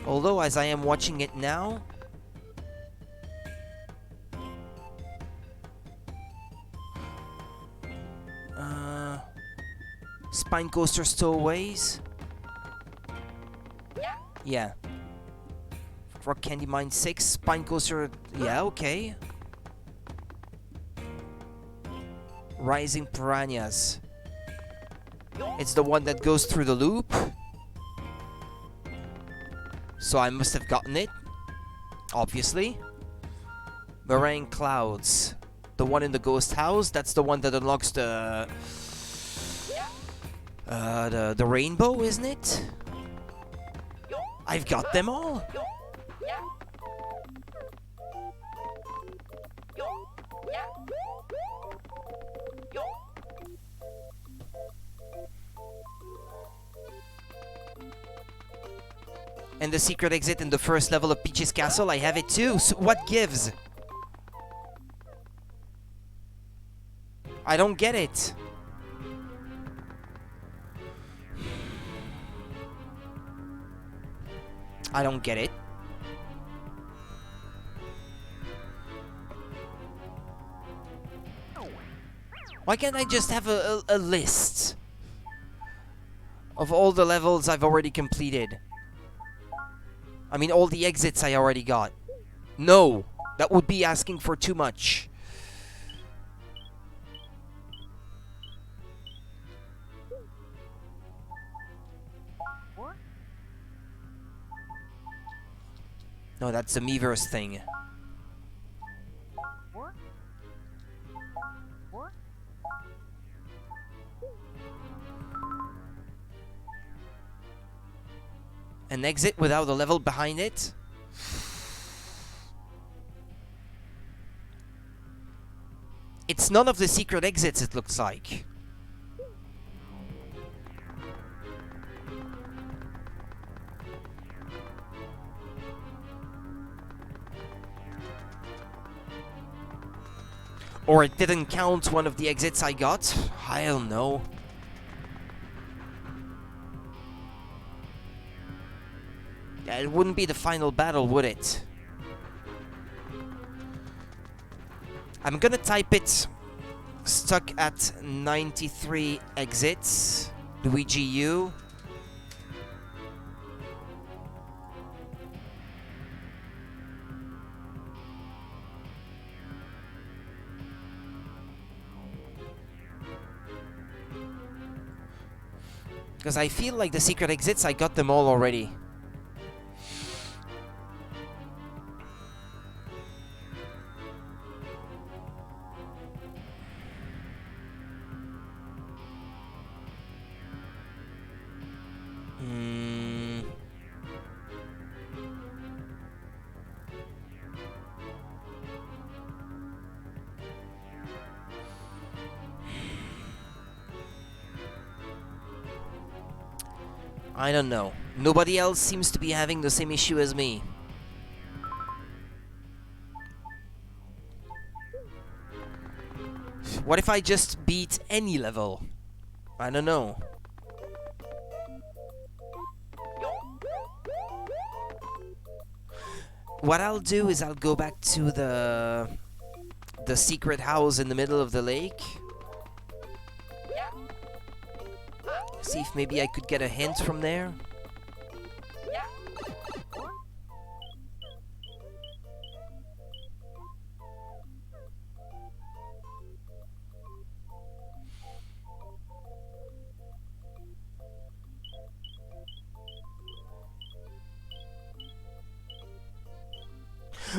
Although, as I am watching it now, Spine coaster stowaways. Yeah. Rock Candy Mine 6. Spine coaster. Yeah, okay. Rising Piranhas. It's the one that goes through the loop. So I must have gotten it. Obviously. Meringue Clouds. The one in the ghost house. That's the one that unlocks the rainbow, isn't it? I've got them all. And the secret exit in the first level of Peach's Castle, I have it too. So what gives? I don't get it. I don't get it. Why can't I just have a list of all the levels I've already completed? I mean, all the exits I already got. No, that would be asking for too much. No, that's the Miiverse thing. An exit without a level behind it? It's none of the secret exits, it looks like. Or it didn't count one of the exits I got. I don't know. Yeah, it wouldn't be the final battle, would it? I'm gonna type it stuck at 93 exits. Luigi U. Because I feel like the secret exits, I got them all already. I don't know. Nobody else seems to be having the same issue as me. What if I just beat any level? I don't know. What I'll do is I'll go back to the secret house in the middle of the lake. See if maybe I could get a hint from there.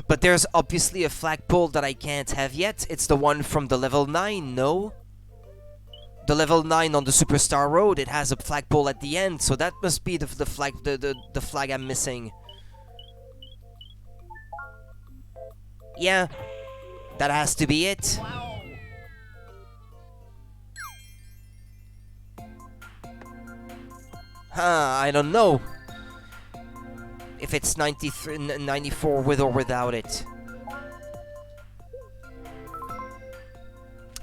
But there's obviously a flagpole that I can't have yet. It's the one from the level 9, no? The level 9 on the Superstar Road, it has a flagpole at the end, so that must be the flag I'm missing. Yeah, that has to be it. Huh, I don't know if it's 93, 94 with or without it.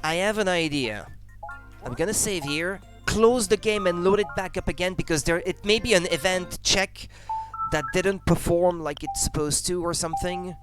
I have an idea. I'm gonna save here, close the game and load it back up again because it may be an event check that didn't perform like it's supposed to or something.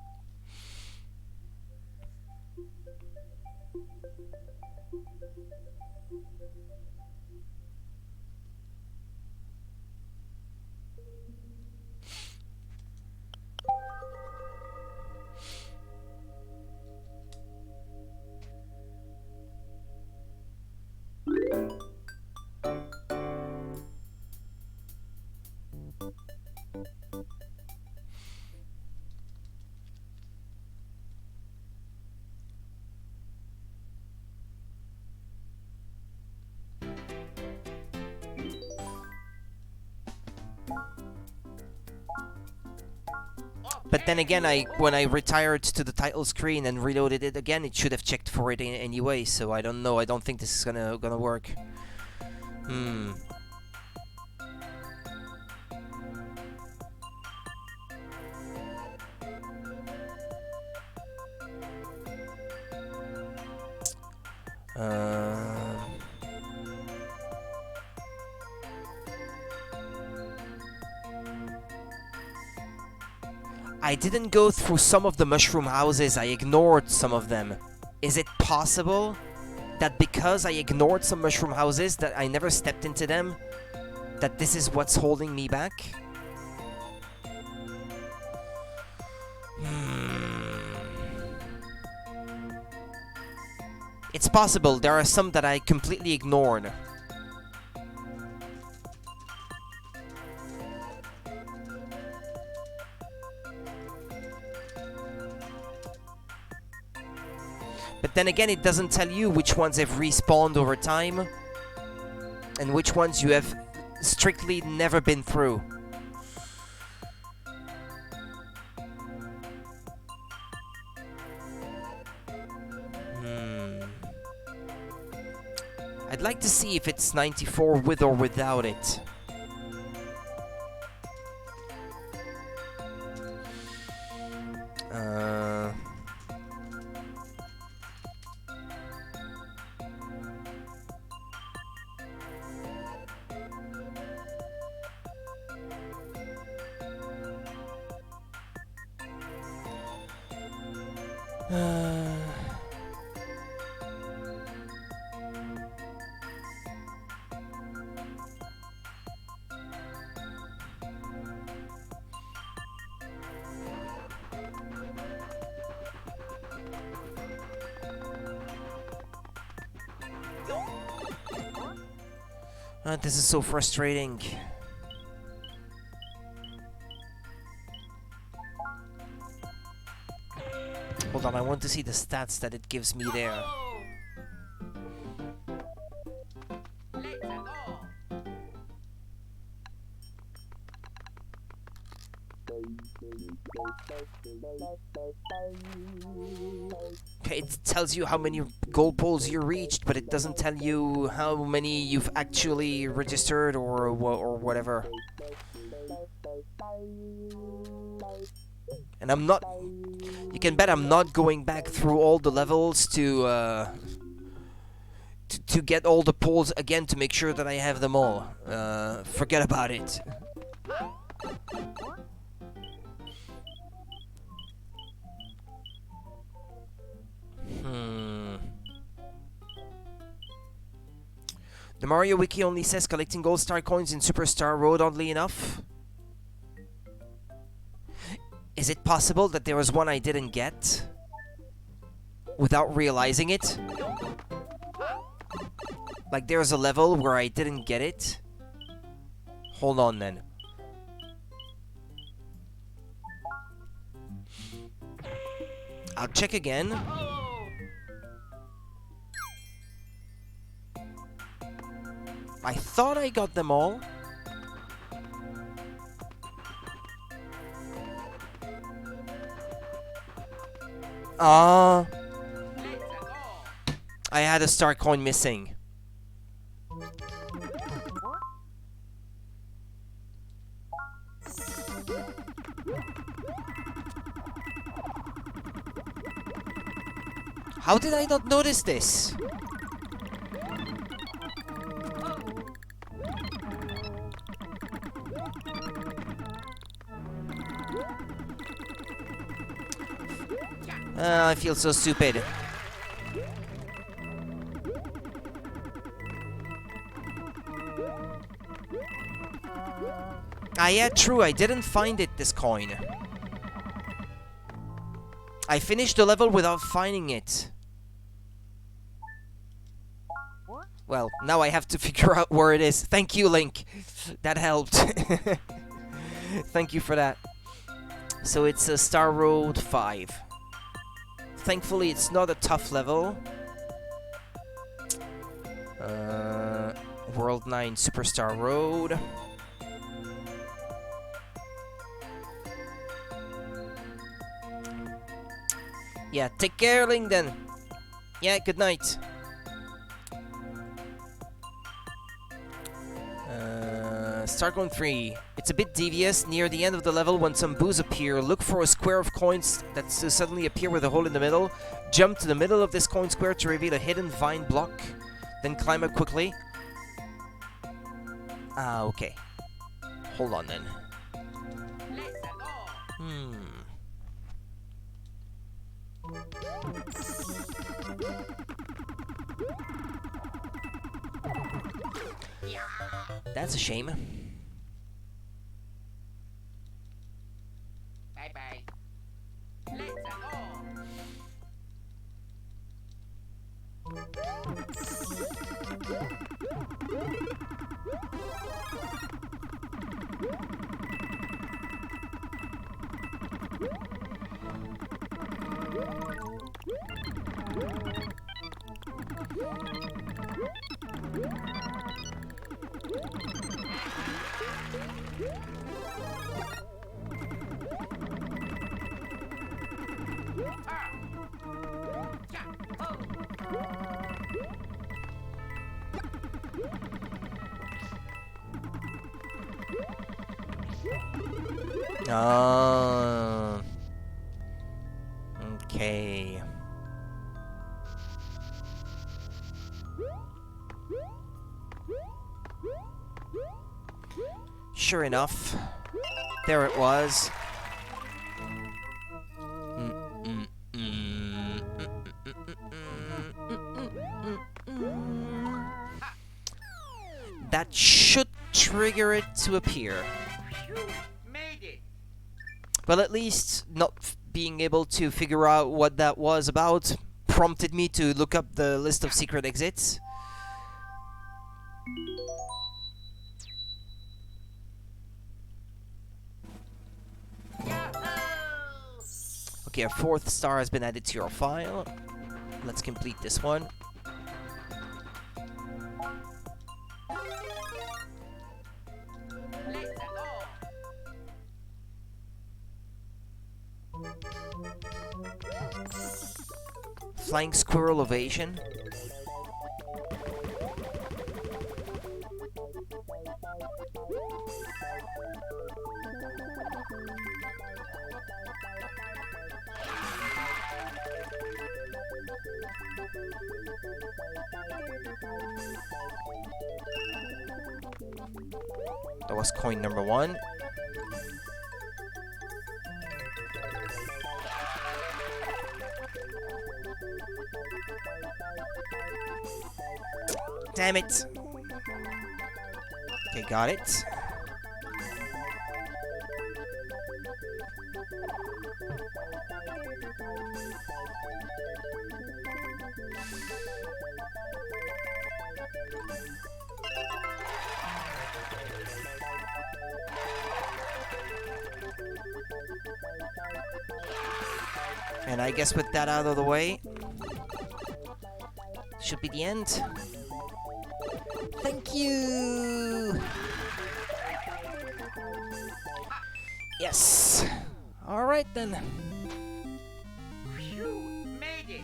But then again, when I retired to the title screen and reloaded it again, it should have checked for it anyway. So I don't know. I don't think this is gonna work. I didn't go through some of the mushroom houses, I ignored some of them. Is it possible that because I ignored some mushroom houses that I never stepped into them, that this is what's holding me back? It's possible. There are some that I completely ignored. But then again, it doesn't tell you which ones have respawned over time and which ones you have strictly never been through. I'd like to see if it's 94 with or without it. This is so frustrating. Hold on, I want to see the stats that it gives me there. Okay, it tells you how many goal poles you reached, but it doesn't tell you how many you've actually registered or whatever. And I'm not... You can bet I'm not going back through all the levels to get all the poles again to make sure that I have them all. Forget about it. The Mario Wiki only says collecting gold star coins in Superstar Road, oddly enough. Is it possible that there was one I didn't get without realizing it? Like there's a level where I didn't get it? Hold on then. I'll check again. I thought I got them all. I had a star coin missing. How did I not notice this? I feel so stupid. Yeah, true, I didn't find it, this coin. I finished the level without finding it. Well, now I have to figure out where it is. Thank you, Link. That helped. Thank you for that. So it's a Star Road 5. Thankfully, it's not a tough level. World 9 Superstar Road. Yeah, take care, Ling, then. Yeah, good night. Starcon 3. It's a bit devious. Near the end of the level, when some boos appear, look for a square of coins that suddenly appear with a hole in the middle. Jump to the middle of this coin square to reveal a hidden vine block. Then climb up quickly. Ah, okay. Hold on then. That's a shame. Bye bye. Let's go. Oh. Okay. Sure enough, there it was. That should trigger it to appear. Made it. Well, at least not being able to figure out what that was about prompted me to look up the list of secret exits. Okay, a 4th star has been added to your file. Let's complete this one. Flying Squirrel Ovation. That was coin number 1. Damn it. Okay, got it. And I guess with that out of the way, should be the end. Thank you! Yes! Alright then. Phew, made it.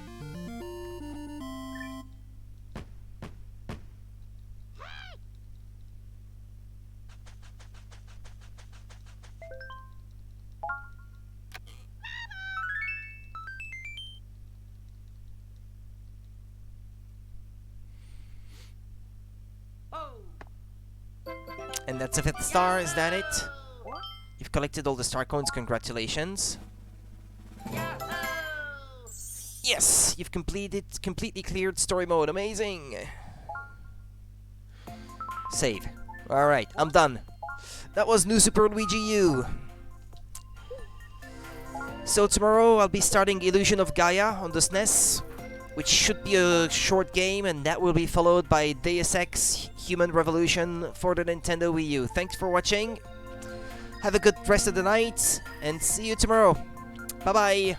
And that's a 5th star, is that it? You've collected all the star coins, congratulations. Yes! You've completely cleared story mode, amazing! Save. Alright, I'm done. That was New Super Luigi U. So tomorrow I'll be starting Illusion of Gaia on the SNES, which should be a short game, and that will be followed by Deus Ex Human Revolution for the Nintendo Wii U. Thanks for watching. Have a good rest of the night, and see you tomorrow. Bye-bye.